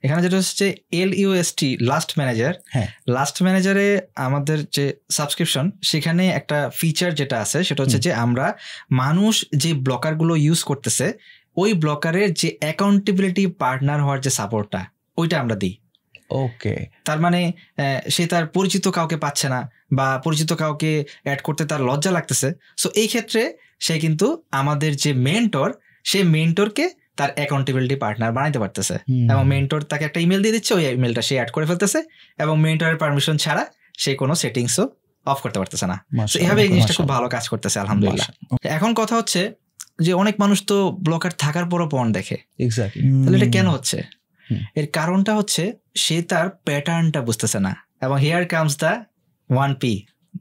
এখানে যেটা হচ্ছে LUST লাস্ট ম্যানেজার। হ্যাঁ, লাস্ট ম্যানেজারে আমাদের যে সাবস্ক্রিপশন, সেখানে একটা ফিচার যেটা আছে সেটা হচ্ছে যে আমরা মানুষ যে ব্লকারগুলো ইউজ করতেছে ওই ব্লকারের যে অ্যাকাউন্টেবিলিটি পার্টনার হওয়ার যে সাপোর্টটা ওইটা আমরা দিই। ওকে, তার মানে সে তার পরিচিত কাউকে পাচ্ছে না বা পরিচিত কাউকে অ্যাড করতে তার লজ্জা লাগতেছে, সো এই ক্ষেত্রে সে কিন্তু আমাদের যে মেন্টর, সেই মেন্টরকে তার অ্যাকাউন্টেবিলিটি পার্টনার বানাইতে পারতেছে এবং মেন্টর তাকে একটা ইমেল দিয়ে দিচ্ছে, ওই ইমেলটা সে অ্যাড করে ফেলতেছে এবং মেন্টরের পারমিশন ছাড়া সে কোনো সেটিংসও অফ করতে পারতেছে না। এভাবে এই জিনিসটা খুব ভালো কাজ করতেছে আলহামদুলিল্লাহ। এখন কথা হচ্ছে যে অনেক মানুষ তো ব্লকার থাকার পরও পর্ন দেখে, তাহলে এটা কেন হচ্ছে? এর কারণটা হচ্ছে সে তার প্যাটার্নটা বুঝতেছে না। এবং here comes the 1P,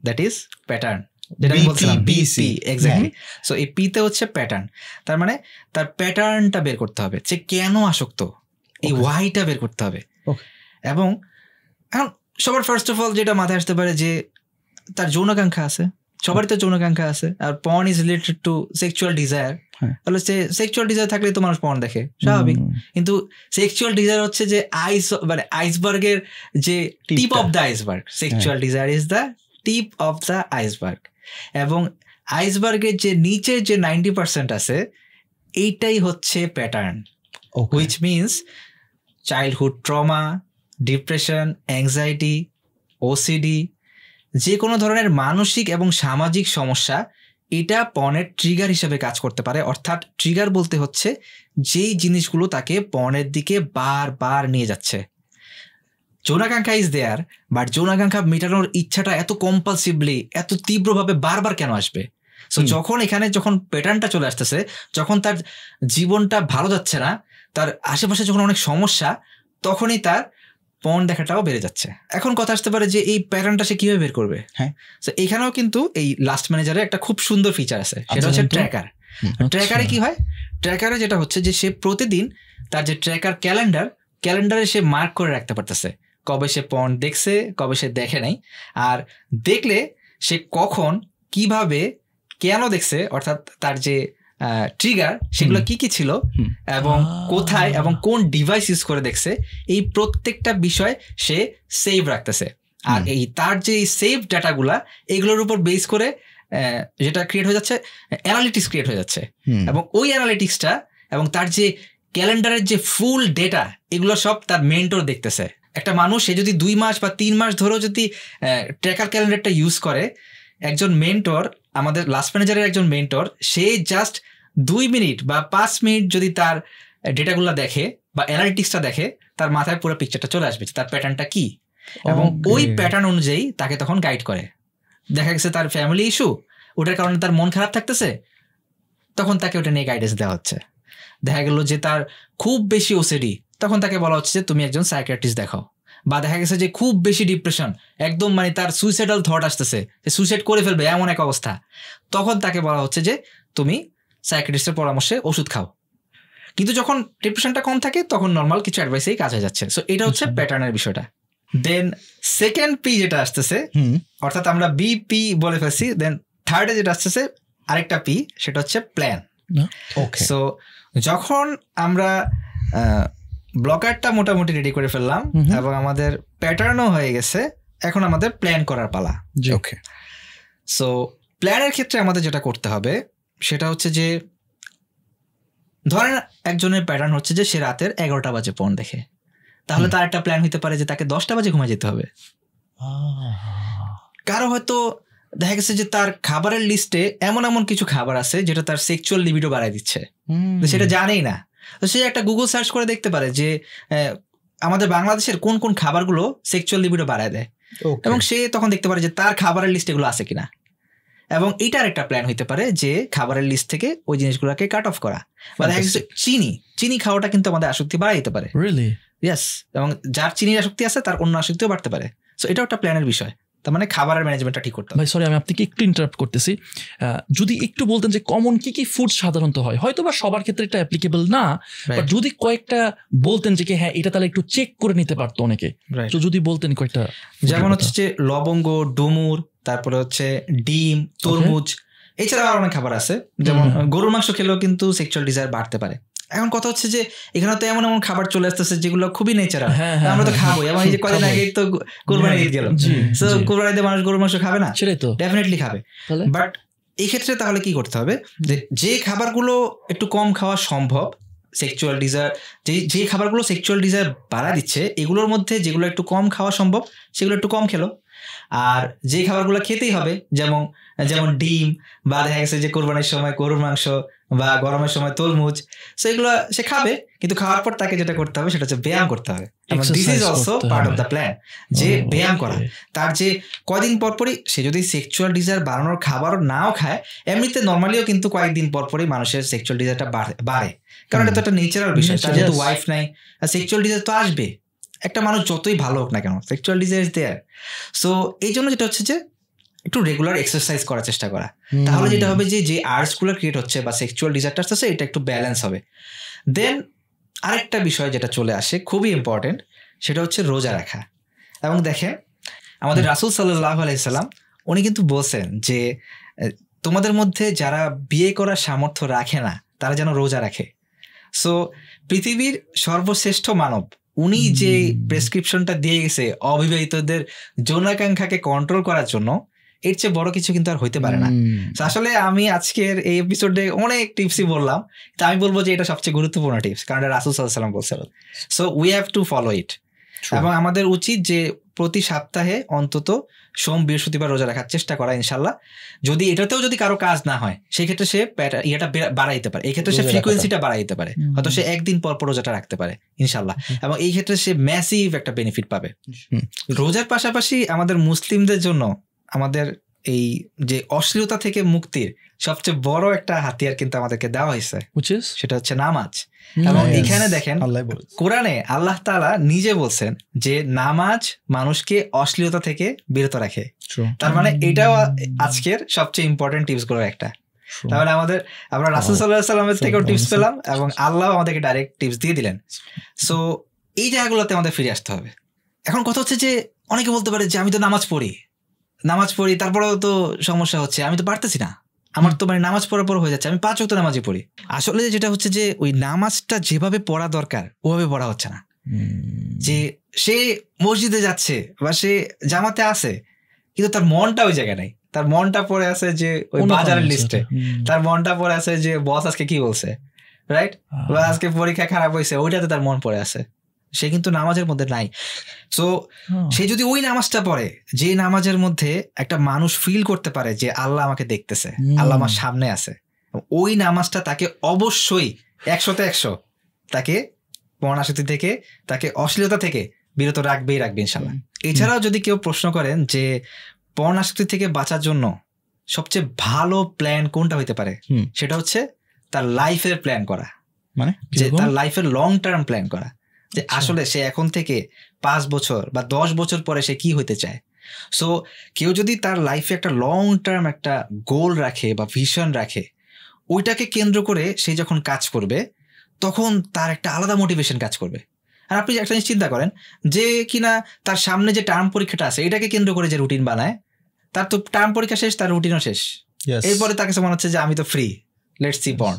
that is pattern, যেটা আমি বলছিলাম BC, এক্স্যাক্টলি। সো এই P তে হচ্ছে প্যাটার্ন, তার মানে তার প্যাটার্নটা বের করতে হবে, সে কেন আসক্ত, এই ওয়াইটা বের করতে হবে। এবং এখন সবার ফার্স্ট অফ অল যেটা মাথায় আসতে পারে যে তার যৌনাকাঙ্ক্ষা আছে, সবারই তো যৌনাকাঙ্ক্ষা আছে, আর porn is related to sexual desire. তাহলে সেক্সুয়াল ডিজায়ার থাকলে তো মানুষ পর্ন দেখে, স্বাভাবিক। কিন্তু সেক্সুয়াল ডিজায়ার হচ্ছে যে আইসবার্গের যে tip of the iceberg, sexual desire is the tip of the iceberg. এবং আইসবার্গের যে নিচের যে 90% আছে এইটাই হচ্ছে pattern, which means childhood trauma, depression, anxiety, OCD, যে কোনো ধরনের মানসিক এবং সামাজিক সমস্যা, এটা পর্নের ট্রিগার হিসেবে কাজ করতে পারে। অর্থাৎ ট্রিগার বলতে হচ্ছে যেই জিনিসগুলো তাকে পর্নের দিকে বারবার নিয়ে যাচ্ছে। যৌনাকাঙ্ক্ষা ইজ দেয়ার, বাট যৌনাকাঙ্ক্ষা মেটানোর ইচ্ছাটা এত কম্পালসিভলি, এত তীব্রভাবে বারবার কেন আসবে? সো যখন এখানে যখন প্যাটার্নটা চলে আসতেছে, যখন তার জীবনটা ভালো যাচ্ছে না, তার আশেপাশে যখন অনেক সমস্যা, তখনই তার পর্ন দেখাটাও বেড়ে যাচ্ছে। এখন কথা আসতে পারে যে এই প্যাটার্নটা সে কিভাবে বের করবে? হ্যাঁ, তো এখানেও কিন্তু এই লাস্ট ম্যানেজারে একটা খুব সুন্দর ফিচার আছে, সেটা হচ্ছে ট্র্যাকার। ট্র্যাকারে কি হয়? ট্র্যাকারে যেটা হচ্ছে যে সে প্রতিদিন তার যে ট্র্যাকার ক্যালেন্ডারে সে মার্ক করে রাখতে পারতেছে কবে সে পর্ন দেখছে, কবে সে দেখে নাই, আর দেখলে সে কখন, কিভাবে, কেন দেখছে, অর্থাৎ তার যে ট্রিগার সেগুলো কি কি ছিল এবং কোথায় এবং কোন ডিভাইস ইউজ করে দেখছে, এই প্রত্যেকটা বিষয় সে সেভ রাখতেছে। আর এই তার যে সেভ ডাটাগুলা, এগুলোর উপর বেস করে যেটা ক্রিয়েট হয়ে যাচ্ছে, অ্যানালিটিক্স ক্রিয়েট হয়ে যাচ্ছে, এবং ওই অ্যানালিটিক্সটা এবং তার যে ক্যালেন্ডারের যে ফুল ডেটা, এগুলো সব তার মেন্টর দেখতেছে। একটা মানুষ সে যদি 2 মাস বা 3 মাস ধরেও যদি ট্র্যাকার ক্যালেন্ডারটা ইউজ করে, একজন মেন্টর, আমাদের লাস্ট ম্যানেজারের একজন মেন্টর, সে জাস্ট 2 মিনিট বা 5 মিনিট যদি তার ডেটাগুলো দেখে বা অ্যানালিটিক্সটা দেখে, তার মাথায় পুরো পিকচারটা চলে আসবে তার প্যাটার্নটা কি, এবং ওই প্যাটার্ন অনুযায়ী তাকে তখন গাইড করে। দেখা গেছে তার ফ্যামিলি ইস্যু, ওটার কারণে তার মন খারাপ থাকতেছে, তখন তাকে ওটা নিয়ে গাইডেন্স দেওয়া হচ্ছে। দেখা গেল যে তার খুব বেশি ওসিডি, তখন তাকে বলা হচ্ছে যে তুমি একজন সাইকিয়াট্রিস্ট দেখাও। বা দেখা গেছে যে খুব বেশি ডিপ্রেশন, একদম মানে তার সুইসাইডাল থট আসতেছে, যে সুইসাইড করে ফেলবে এমন এক অবস্থা, তখন তাকে বলা হচ্ছে যে তুমি সাইকিয়াট্রিস্টের পরামর্শে ওষুধ খাও। কিন্তু যখন ডিপ্রেশনটা কম থাকে তখন নর্মাল কিছু অ্যাডভাইসেই কাজ হয়ে যাচ্ছে। সো এটা হচ্ছে প্যাটার্নের বিষয়টা। দেন সেকেন্ড পি যেটা আসতেছে, অর্থাৎ আমরা বিপি বলে ফেলছি, দেন থার্ডে যেটা আসতেছে আরেকটা পি, সেটা হচ্ছে প্ল্যান। সো যখন আমরা ব্লকারটা মোটামুটি রেডি করে ফেললাম এবং আমাদের প্যাটার্নও হয়ে গেছে, এখন আমাদের প্ল্যান করার পালা। ওকে, সো প্ল্যানের ক্ষেত্রে আমাদের যেটা করতে হবে সেটা হচ্ছে যে, ধরেন একজনের প্যাটার্ন হচ্ছে যে সে রাতের 11টা বাজে পর্ন দেখে, তাহলে তার একটা প্ল্যান হতে পারে যে তাকে 10টা বাজে ঘুমা যেতে হবে। কারো হয়তো দেখা গেছে যে তার খাবারের লিস্টে এমন এমন কিছু খাবার আছে যেটা তার সেক্সুয়াল লিবিডো বাড়ায় দিচ্ছে, সেটা জানেই না। তো সে একটা গুগল সার্চ করে দেখতে পারে যে আমাদের বাংলাদেশের কোন কোন খাবারগুলো সেক্সুয়াল লিবিডো বাড়ায় দেয়, এবং সে তখন দেখতে পারে যে তার খাবারের লিস্ট এগুলো আছে কিনা। এবং এটার একটা প্ল্যান হইতে পারে যে খাবারের লিস্ট থেকে ওই জিনিসগুলোকে কাট অফ করা। বা দেখা গেছে চিনি খাওয়াটা কিন্তু আমাদের আসক্তি বাড়াই দিতে পারে। ইয়েস, এবং যার চিনির আসক্তি আছে তার অন্য আসক্তিও বাড়তে পারে। সো এটাও একটা প্ল্যানের বিষয়। তার মানে খাবারের ম্যানেজমেন্টটা ঠিক করতে হবে। ভাই সরি, আমি আপনাকে একটু ইন্টারাপ্ট করতেছি। যদি একটু বলতেন যে কমন কি কি ফুড সাধারণত হয়, হয়তো বা সবার ক্ষেত্রে এটা অ্যাপ্লিকেবল না, বাট যদি কয়েকটা বলতেন যে হ্যাঁ এটা তাহলে একটু চেক করে নিতে পারতো অনেকে, তো যদি বলতেন কয়েকটা। যেমন হচ্ছে যে লবঙ্গ, ডুমুর, তারপরে হচ্ছে ডিম, তরমুজ, এছাড়া আর অনেক খাবার আছে। যেমন গরুর মাংস খেলেও কিন্তু সেক্সুয়াল ডিজায়ার বাড়তে পারে। এখন কথা হচ্ছে যে এখানে তো এমন এমন খাবার চলে আসতেছে যেগুলো খুবই নেচারাল, আমরা তো খাবোই। এবং এই যে কদিন আগে তো কোরবানি ঈদ গেল, সো কোরবানিতে মানুষ গরুর মাংস খাবে না? সেটাই তো, ডেফিনেটলি খাবে। বাট এই ক্ষেত্রে তাহলে কি করতে হবে, যে খাবারগুলো একটু কম খাওয়া সম্ভব, সেক্সুয়াল ডিজায়ার যে খাবারগুলো সেক্সুয়াল ডিজায়ার বাড়া দিচ্ছে, এগুলোর মধ্যে যেগুলো একটু কম খাওয়া সম্ভব সেগুলো একটু কম খেলো। আর যে খাবারগুলো খেতেই হবে, যেমন ডিম, বা দেখা গেছে যে কোরবানির সময় গরুর মাংস, বা গরমের সময় তরমুজ, সো এগুলো সে খাবে। কিন্তু খাওয়ার পর তাকে যেটা করতে হবে সেটা হচ্ছে ব্যায়াম করতে হবে। This is also part of the plan, যে ব্যায়াম করা। তার যে কয়দিন পরপরই সে যদি সেক্সুয়াল ডিজায়ার বাড়ানোর খাবার নাও খায়, এমনিতে নর্মালিও কিন্তু কয়েকদিন পরপরই মানুষের সেক্সুয়াল ডিজায়ারটা বাড়ে, কারণ এটা তো একটা নেচারাল বিষয়। তার যেহেতু ওয়াইফ নাই, সেক্সুয়াল ডিজায়ার তো আসবে। একটা মানুষ যতই ভালো হোক না কেন, sexual desire is there. So এই জন্য যেটা হচ্ছে যে একটু রেগুলার এক্সারসাইজ করার চেষ্টা করা, তাহলে যেটা হবে যে আর্টসগুলো ক্রিয়েট হচ্ছে বা সেক্সুয়াল ডিজায়ারটা আসছে, এটা একটু ব্যালেন্স হবে। দেন আরেকটা বিষয় যেটা চলে আসে খুবই ইম্পর্টেন্ট, সেটা হচ্ছে রোজা রাখা। এবং দেখেন আমাদের রাসূল সাল্লাল্লাহু আলাইহি সাল্লাম উনি কিন্তু বলছেন যে তোমাদের মধ্যে যারা বিয়ে করার সামর্থ্য রাখে না তারা যেন রোজা রাখে। সো পৃথিবীর সর্বশ্রেষ্ঠ মানব উনি যে প্রেসক্রিপশনটা দিয়ে গেছে অবিবাহিতদের যৌনাকাঙ্ক্ষাকে কন্ট্রোল করার জন্য, এর চেয়ে বড় কিছু কিন্তু আর হইতে পারে না। আসলে আমি আজকের এই এপিসোডে অনেক টিপসই বললাম, তা আমি বলবো যে এটা সবচেয়ে গুরুত্বপূর্ণ টিপস, কারণ রাসূল সাল্লাল্লাহু আলাইহি ওয়াসাল্লাম বলছেন। So we have to follow ইট। এবং আমাদের উচিত যে প্রতি সপ্তাহে অন্তত সোম বৃহস্পতিবার রোজা রাখার চেষ্টা করা ইনশাল্লাহ। যদি এটাতেও যদি কারো কাজ না হয় সেক্ষেত্রে সে ইয়েটা বাড়াইতে পারে, এই ক্ষেত্রে সে ফ্রিকোয়েন্সিটা বাড়াইতে পারে, হয়তো সে একদিন পর পর রোজাটা রাখতে পারে ইনশাল্লাহ, এবং এই ক্ষেত্রে সে ম্যাসিভ একটা বেনিফিট পাবে। রোজার পাশাপাশি আমাদের মুসলিমদের জন্য আমাদের এই যে অশ্লীলতা থেকে মুক্তির সবচেয়ে বড় একটা হাতিয়ার কিন্তু আমাদেরকে দেওয়া হয়েছে, সেটা হচ্ছে নামাজ। এবং এখানে দেখেন কোরআনে আল্লাহ তাআলা নিজে বলছেন যে নামাজ মানুষকে অশ্লীলতা থেকে বিরত রাখে। তার মানে এটাও আজকের সবচেয়ে ইম্পর্টেন্ট টিপস গুলোর একটা। তাহলে আমরা রাসূল সাল্লাল্লাহু আলাইহি ওয়াসাল্লামের থেকেও টিপস পেলাম এবং আল্লাহ আমাদেরকে ডাইরেক্ট টিপস দিয়ে দিলেন। সো এই জায়গাগুলোতে আমাদের ফিরে আসতে হবে। এখন কথা হচ্ছে যে অনেকে বলতে পারে যে আমি তো নামাজ পড়ি তারপরেও তো সমস্যা হচ্ছে, আমি তো পারতেছি না, আমার তো মানে নামাজ পড়ার পর হয়ে যাচ্ছে, আমি 5 ওয়াক্ত নামাজই পড়ি। আসলে যেটা হচ্ছে যে ওই নামাজটা যেভাবে পড়া দরকার ওভাবে পড়া হচ্ছে না। যে সে মসজিদে যাচ্ছে বা সে জামাতে আছে কিন্তু তার মনটা ওই জায়গায় নাই, তার মনটা পড়ে আছে যে ওই বাজারের লিস্টে, তার মনটা পড়ে আছে যে বস আজকে কি বলছে, রাইট, বা আজকে পরীক্ষা খারাপ হয়েছে, ওইটাতে তার মন পড়ে আছে, সে কিন্তু নামাজের মধ্যে নাই। সো সে যদি ওই নামাজটা পড়ে, যে নামাজের মধ্যে একটা মানুষ ফিল করতে পারে যে আল্লাহ আমাকে দেখতেছে, আল্লাহ আমার সামনে আছে, ওই নামাজটা তাকে অবশ্যই 100তে 100 তাকে পর্ণাসক্তি থেকে, তাকে অশ্লীলতা থেকে বিরত রাখবে ইনশাল্লাহ। এছাড়াও যদি কেউ প্রশ্ন করেন যে পর্ণাসক্তি থেকে বাঁচার জন্য সবচেয়ে ভালো প্ল্যান কোনটা হইতে পারে, সেটা হচ্ছে তার লাইফের প্ল্যান করা, মানে যে তার লাইফের লং টার্ম প্ল্যান করা, যে আসলে সে এখন থেকে 5 বছর বা 10 বছর পরে সে কি হইতে চায়। সো কেউ যদি তার লাইফে একটা লং টার্ম একটা গোল রাখে বা ভিশন রাখে, ওইটাকে কেন্দ্র করে সে যখন কাজ করবে তখন তার একটা আলাদা মোটিভেশন কাজ করবে। আর আপনি একটা জিনিস চিন্তা করেন যে কিনা তার সামনে যে টার্ম পরীক্ষাটা আছে এটাকে কেন্দ্র করে যে রুটিন বানায়, তার তো টার্ম পরীক্ষা শেষ, তার রুটিনও শেষ, এরপরে তার কাছে মনে হচ্ছে যে আমি তো ফ্রি, লেটস সি পর্ন,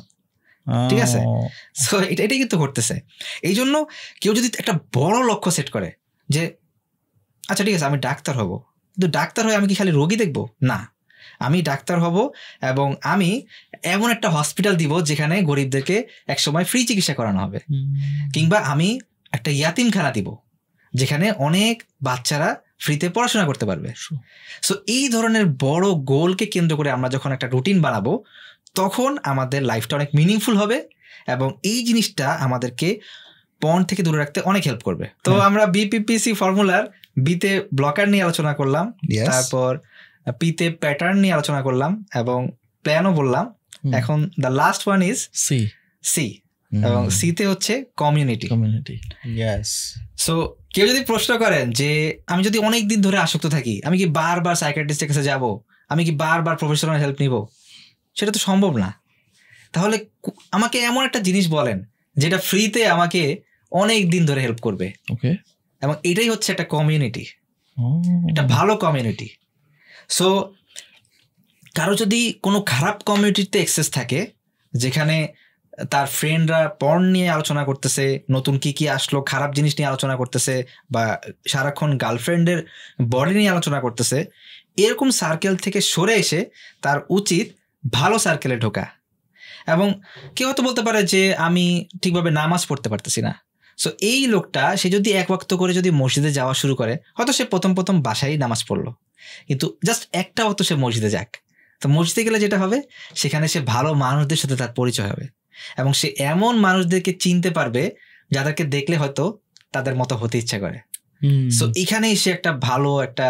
ঠিক আছে। সো এটাই কিন্তু করতেছে। এই জন্য কেউ যদি একটা বড় লক্ষ্য সেট করে যে আচ্ছা ঠিক আছে আমি ডাক্তার হব, কিন্তু ডাক্তার হয়ে আমি কি খালি রোগী দেখবো? না, আমি ডাক্তার হব এবং আমি এমন একটা হসপিটাল দিব যেখানে গরিবদেরকে একসময় ফ্রি চিকিৎসা করানো হবে, কিংবা আমি একটা ইয়াতিমখানা দিব যেখানে অনেক বাচ্চারা ফ্রিতে পড়াশোনা করতে পারবে। সো এই ধরনের বড় গোলকে কেন্দ্র করে আমরা যখন একটা রুটিন বানাবো তখন আমাদের লাইফটা অনেক মিনিংফুল হবে এবং এই জিনিসটা আমাদেরকে পর্ন থেকে দূরে রাখতে অনেক হেল্প করবে। তো আমরা বিপিপিসি ফর্মুলার বিতে ব্লকার নিয়ে আলোচনা করলাম, তারপর পিতে প্যাটার্ন নিয়ে আলোচনা করলাম এবং প্ল্যানও বললাম। এখন the last one is C এবং সিতে হচ্ছে কমিউনিটি। সো কেউ যদি প্রশ্ন করেন যে আমি যদি অনেক দিন ধরে আসক্ত থাকি, আমি কি বারবার সাইকিয়াট্রিস্টের কাছে যাব, আমি কি বারবার প্রফেশনাল হেল্প নিব? সেটা তো সম্ভব না। তাহলে আমাকে এমন একটা জিনিস বলেন যেটা ফ্রিতে আমাকে অনেক দিন ধরে হেল্প করবে, এবং এটাই হচ্ছে একটা কমিউনিটি, একটা ভালো কমিউনিটি। সো কারো যদি কোনো খারাপ কমিউনিটিতে অ্যাক্সেস থাকে যেখানে তার ফ্রেন্ডরা পর্ন নিয়ে আলোচনা করতেছে, নতুন কি কি আসলো খারাপ জিনিস নিয়ে আলোচনা করতেছে, বা সারাক্ষণ গার্লফ্রেন্ডের বডি নিয়ে আলোচনা করতেছে, এরকম সার্কেল থেকে সরে এসে তার উচিত ভালো সার্কেলে ঢোকা। এবং কেউ হয়তো বলতে পারে যে আমি ঠিকভাবে নামাজ পড়তে পারতেছি না। সো এই লোকটা সে যদি এক ওয়াক্ত করে যদি মসজিদে যাওয়া শুরু করে, হয়তো সে প্রথম বাসায় নামাজ পড়লো, কিন্তু জাস্ট একটা ওয়াক্ত সে মসজিদে যাক, তো মসজিদে গেলে যেটা হবে সেখানে সে ভালো মানুষদের সাথে তার পরিচয় হবে এবং সে এমন মানুষদেরকে চিনতে পারবে যাদেরকে দেখলে হয়তো তাদের মতো হতে ইচ্ছা করে। সো এখানেই সে একটা ভালো একটা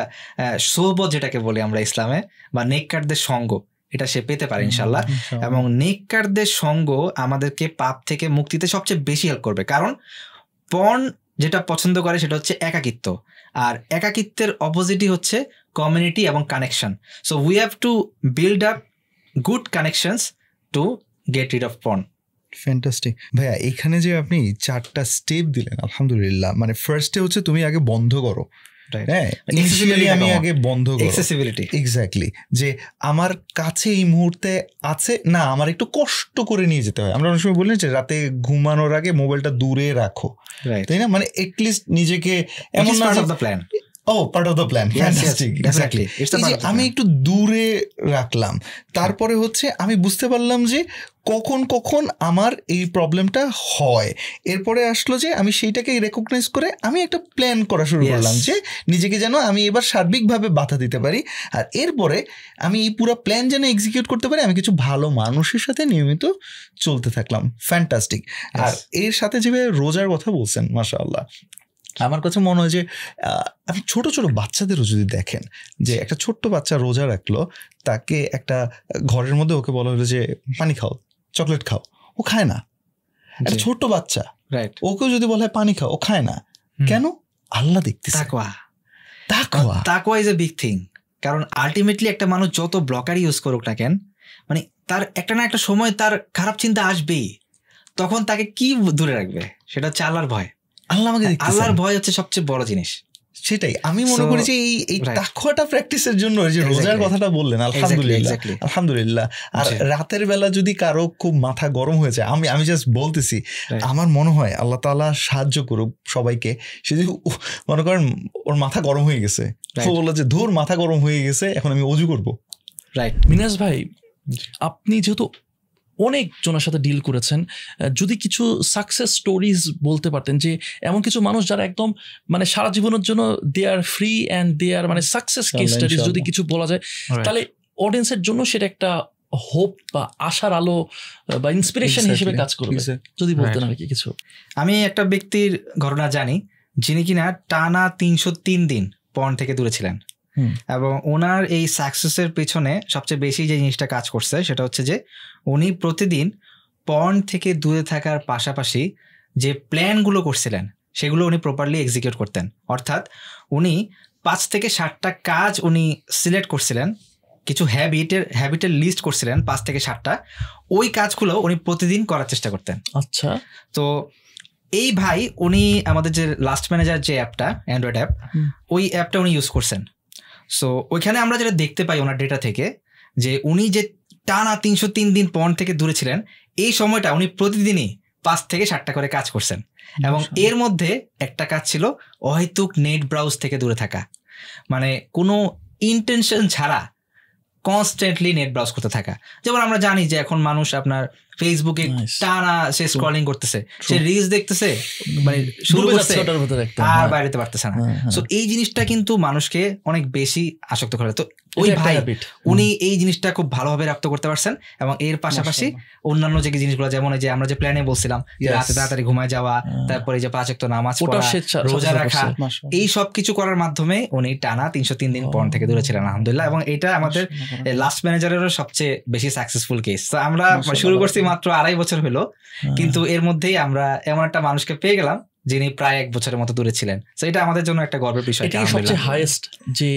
সোহবত যেটাকে বলি আমরা ইসলামে, বা নেককারদের সঙ্গ, এটা সে পেতে পারে ইনশাল্লাহ। এবং নেককারদের সঙ্গ আমাদেরকে পাপ থেকে মুক্তিতে সবচেয়ে বেশি হেল্প করবে, কারণ পর্ন যেটা পছন্দ করে সেটা হচ্ছে একাকিত্ব, আর একাকিত্বের অপোজিটই হচ্ছে কমিউনিটি এবং connection. So we have to build up good connections to get rid of porn. Fantastic ভাইয়া, এখানে যে আপনি 4টা স্টেপ দিলেন, আলহামদুলিল্লাহ। মানে ফার্স্টে হচ্ছে তুমি আগে বন্ধ করো, আমি আগে বন্ধ করো, এক্স্যাক্টলি, যে আমার কাছে এই মুহূর্তে আছে না, আমার একটু কষ্ট করে নিয়ে যেতে হয়। আমরা অনেক সময় বলি যে রাতে ঘুমানোর আগে মোবাইলটা দূরে রাখো, তাই না? মানে এটলিস্ট নিজেকে এমন না, part of the plan, fantastic, exactly. আমি একটু দূরে রাখলাম, তারপরে হচ্ছে আমি বুঝতে পারলাম যে কখন আমার এই প্রবলেমটা হয়। এরপরে আসলো যে আমি সেইটাকে রেকগনাইজ করে আমি একটা প্ল্যান করা শুরু করলাম যে নিজেকে যেন আমি এবার সার্বিকভাবে বাধা দিতে পারি, আর এরপরে আমি এই পুরো প্ল্যান যেন এক্সিকিউট করতে পারি, আমি কিছু ভালো মানুষের সাথে নিয়মিত চলতে থাকলাম। ফ্যান্টাস্টিক। আর এর সাথে যেভাবে রোজার কথা বলছেন, মাশাআল্লাহ, আমার কাছে মনে হয় যে আপনি ছোট ছোট বাচ্চাদেরও যদি দেখেন, যে একটা ছোট্ট বাচ্চা রোজা রাখলো, তাকে একটা ঘরের মধ্যে ওকে বলা হলো যে পানি খাও, চকলেট খাও, ও খায় না। একটা ছোট্ট বাচ্চা, ওকেও যদি বলা হয় পানি খাও, ও খায় না। কেন? আল্লাহ দেখতেছে। তাকওয়া ইজ এ বিগ থিং। কারণ আলটিমেটলি একটা মানুষ যত ব্লকার ইউজ করুক না কেন, মানে তার একটা না একটা সময় তার খারাপ চিন্তা আসবেই, তখন তাকে কি দূরে রাখবে? সেটা হচ্ছে আল্লাহর ভয়। আল্লাহর ভয় হচ্ছে সবচেয়ে বড় জিনিস। সেটাই আমি মনে করি যে এই তাকওয়াটা প্র্যাকটিসের জন্য যে রোজার কথাটা বললেন, আলহামদুলিল্লাহ। আর রাতের বেলা যদি কারো খুব মাথা গরম হয়ে যায়, আমি জাস্ট বলতেছি, আমার মনে হয় আল্লাহ তাআলা সাহায্য করুক সবাইকে। সে যদি মনে করেন ওর মাথা গরম হয়ে গেছে, ও বললো যে ধুর মাথা গরম হয়ে গেছে, এখন আমি ওযু করবো, রাইট। মিনাজ ভাই, আপনি যেহেতু অনেক জনের সাথে ডিল করেছেন, যদি কিছু সাকসেস স্টোরিজ বলতে পারতেন, যে এমন কিছু মানুষ যারা একদম মানে সারা জীবনের জন্য দে আর ফ্রি অ্যান্ড দে আর মানে সাকসেস কেস স্টাডিজ যদি কিছু বলা যায়, তাহলে অডিয়েন্সের জন্য সেটা একটা হোপ বা আশার আলো বা ইন্সপিরেশন হিসেবে কাজ করবে, যদি বলতেন আর কি কিছু। আমি একটা ব্যক্তির ঘটনা জানি যিনি কিনা টানা 303 দিন পর্ন থেকে দূরে ছিলেন, এবং ওনার এই সাকসেসের পেছনে সবচেয়ে বেশি যে জিনিসটা কাজ করছে সেটা হচ্ছে যে উনি প্রতিদিন পর্ন থেকে দূরে থাকার পাশাপাশি যে প্ল্যানগুলো করছিলেন সেগুলো উনি প্রপারলি এক্সিকিউট করতেন। অর্থাৎ উনি 5 থেকে 7টা কাজ উনি সিলেক্ট করছিলেন, কিছু হ্যাবিটের লিস্ট করছিলেন 5 থেকে 7টা, ওই কাজগুলো উনি প্রতিদিন করার চেষ্টা করতেন। আচ্ছা, তো এই ভাই উনি আমাদের যে লাস্ট ম্যানেজার যে অ্যাপটা, অ্যান্ড্রয়েড অ্যাপ, ওই অ্যাপটা উনি ইউজ করছেন। সো ওইখানে আমরা যেটা দেখতে পাই ওনার ডেটা থেকে, যে উনি যে টানা 303 দিন পর্ন থেকে দূরে ছিলেন, এই সময়টা উনি প্রতিদিনই 5 থেকে 7টা করে কাজ করছেন, এবং এর মধ্যে একটা কাজ ছিল অহেতুক নেট ব্রাউজ থেকে দূরে থাকা, মানে কোনো ইন্টেনশন ছাড়া কনস্ট্যান্টলি নেট ব্রাউজ করতে থাকা। যেমন আমরা জানি যে এখন মানুষ আপনার ফেসবুকে টানা সে স্ক্রলিং করতেছে, সে রিলস দেখতেছে, মানে শুরু করছে আর বাইরেতে পারতেছে না। সো এই জিনিসটা কিন্তু মানুষকে অনেক বেশি আসক্ত করে। তো ওই ভাই উনি এই জিনিসটা খুব ভালোভাবে রপ্ত করতে পারছেন, এবং এর পাশাপাশি অন্যান্য যে জিনিসগুলো, যেমন যে আমরা যে প্ল্যানে বলছিলাম রাতে তাড়াতাড়ি ঘুমায় যাওয়া, তারপরে যে 5 ওয়াক্ত নামাজ পড়া, রোজা রাখা, এই সব কিছু করার মাধ্যমে উনি টানা 303 দিন পর্ন থেকে দূরে ছিলেন, আলহামদুলিল্লাহ। এবং এটা আমাদের লাস্ট ম্যানেজারেরও সবচেয়ে বেশি সাকসেসফুল কেস। তো আমরা শুরু করছি মাত্র 2.5 বছর হলো, কিন্তু এর মধ্যেই আমরা এমন একটা মানুষকে পেয়ে গেলাম যিনি প্রায় 1 বছরের মতো দূরে ছিলেন। তো এটা আমাদের জন্য একটা গর্বের বিষয়। সবচেয়ে হাইয়েস্ট যে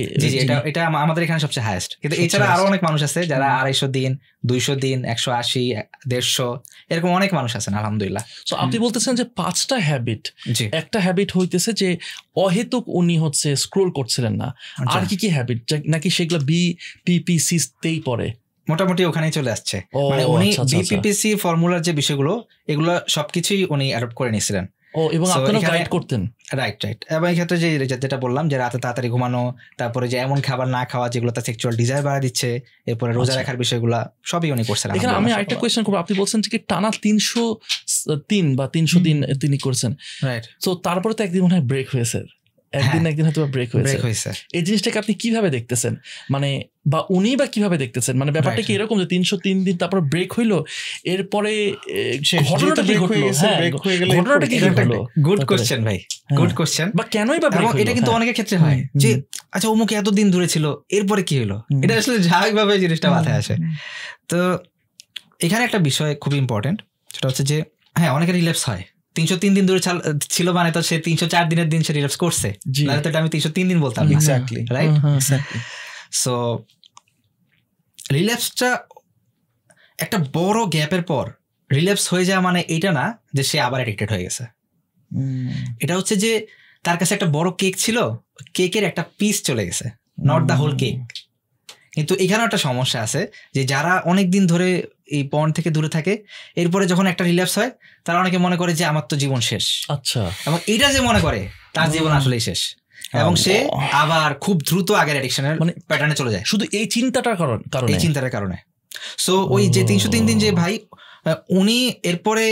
এটা আমাদের এখানে সবচেয়ে হাইয়েস্ট, কিন্তু এছাড়া আরো অনেক মানুষ আছে যারা 250 দিন, 200 দিন, 180, 150, এরকম অনেক মানুষ আছেন, আলহামদুলিল্লাহ। তো আপনি বলতেছেন যে 5টা হ্যাবিট, একটা হ্যাবিট হইতেছে যে অহেতুক উনি হচ্ছে স্ক্রোল করছিলেন না, আর কি হ্যাবিট নাকি সেগুলো BPPC তেই পড়ে? মোটামুটি ওখানেই চলে আসছে, মানে উনি বিপিপিসি ফর্মুলার যে বিষয়গুলো এগুলো সবকিছুই উনি অ্যাডপ্ট করে নিয়েছিলেন। এবং আপনারা গাইড করতেন। রাইট। এবং এই ক্ষেত্রে যেটা বললাম যে রাতে তাড়াতাড়ি ঘুমানো, তারপরে যে এমন খাবার না খাওয়া যেগুলো তার সেক্সুয়াল ডিজায়ার বাড়া দিচ্ছে, এরপরে রোজা রাখার বিষয়গুলো সবই উনি করছেন। এখানে আমি আরেকটা কোয়েশ্চেন করবো, আপনি বলছেন যে টানা 303 বা 300 দিন তিনি করছেন, রাইট? তো তারপরে তো একদিন মনে হয় ব্রেক হয়েছে, একদিন হয়তো ব্রেক হয়েছে। এই জিনিসটাকে আপনি কিভাবে দেখতেছেন, মানে বা উনি বা কিভাবে দেখতেছেন, মানে ব্যাপারটা কি এরকম যে 303 দিন তারপর ব্রেক হইলো, এরপরে ঘটনাটা কি ঘটলো? ঘটনাটা কি ঘটলো? গুড কোশ্চেন ভাই, গুড কোশ্চেন। বা কেনই বা ব্রেক হইলো? এটা কিন্তু অনেকের ক্ষেত্রে হয় যে আচ্ছা অমুক এতদিন দূরে ছিল, এরপরে কি হলো, এটা আসলে স্বাভাবিকভাবে জিনিসটা মাথায় আসে। তো এখানে একটা বিষয় খুব ইম্পর্টেন্ট, সেটা হচ্ছে যে হ্যাঁ অনেকের রিল্যাপস হয়। 303 দিন দূরে ছিল মানে তো সে 304 দিনের দিন সে রিল্যাপস করছে, নাহলে তো আমি 303 দিন বলতাম। Exactly, right. সো রিল্যাপসটা একটা বড় গ্যাপের পর রিল্যাপস হয়ে যাওয়া মানে এটা না যে সে আবার অ্যাডিক্টেড হয়ে গেছে। এটা হচ্ছে যে তার কাছে একটা বড় কেক ছিল, কেকের একটা পিস চলে গেছে, নট দ্য হোল কেক। কিন্তু এখানে একটা সমস্যা আছে যে যারা অনেক দিন ধরে এই পর্ন থেকে দূরে থাকে, এরপরে যখন একটা রিল্যাপস হয় তারা অনেকে মনে করে যে আমার তো জীবন শেষ। আচ্ছা। এবং এটা যে মনে করে তার জীবন আসলেই শেষ, এবং সে আবার খুব দ্রুত আগের অ্যাডিকশনের মানে প্যাটার্নে চলে যায়, শুধু এই চিন্তাটার কারণে। সো ওই যে 303 দিন যে ভাই উনি এরপরে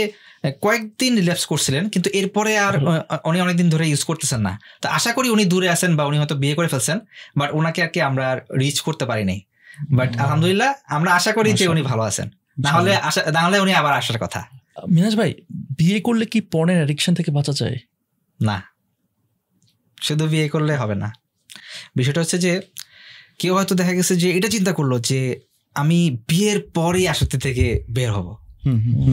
কয়েকদিন রিল্যাপস করছিলেন, কিন্তু এরপরে আর উনি অনেকদিন ধরে ইউজ করতেছেন না। তো আশা করি উনি দূরে আছেন বা উনি হয়তো বিয়ে করে ফেলছেন, বাট ওনাকে আর কি আমরা রিচ করতে পারি নাই। বাট আলহামদুলিল্লাহ আমরা আশা করি যে উনি ভালো আছেন, নাহলে উনি আবার আসার কথা। মিনাজ ভাই, বিয়ে করলে কি পর্নের অ্যাডিকশন থেকে বাঁচা যায়? না, শুধু বিয়ে করলে হবে না। বিষয়টা হচ্ছে যে কেউ হয়তো দেখা গেছে যে এটা চিন্তা করলো যে আমি বিয়ের পরেই আসক্তি থেকে বের হব,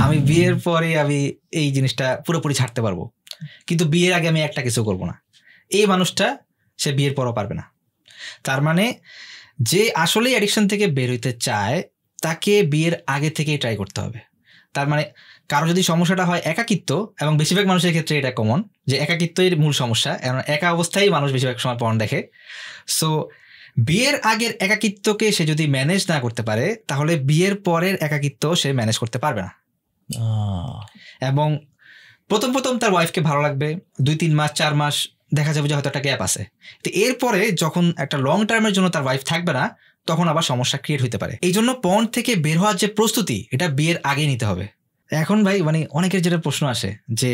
আমি বিয়ের পরে আমি এই জিনিসটা পুরোপুরি ছাড়তে পারবো, কিন্তু বিয়ের আগে আমি একটা কিছু করবো না। এই মানুষটা সে বিয়ের পরও পারবে না। তার মানে যে আসলেই অ্যাডিকশন থেকে বের হইতে চায় তাকে বিয়ের আগে থেকেই ট্রাই করতে হবে। তার মানে কারো যদি সমস্যাটা হয় একাকিত্ব, এবং বেশিরভাগ মানুষের ক্ষেত্রে এটা কমন যে একাকিত্বই মূল সমস্যা, কারণ একা অবস্থায় মানুষ বেশিরভাগ সময় পর্ন দেখে। সো বিয়ের আগের একাকিত্বকে সে যদি ম্যানেজ না করতে পারে, তাহলে বিয়ের পরের একাকিত্ব সে ম্যানেজ করতে পারবে না। এবং প্রথম তার ওয়াইফকে ভালো লাগবে, 2-3 মাস 4 মাস দেখা যাবে যে হয়তো একটা গ্যাপ আছে। তো এরপরে যখন একটা লং টার্মের জন্য তার ওয়াইফ থাকবে না, তখন আবার সমস্যা ক্রিয়েট হতে পারে। এই জন্য পর্ন থেকে বের হওয়ার যে প্রস্তুতি এটা বিয়ের আগে নিতে হবে। এখন ভাই মানে অনেকের যেটা প্রশ্ন আসে যে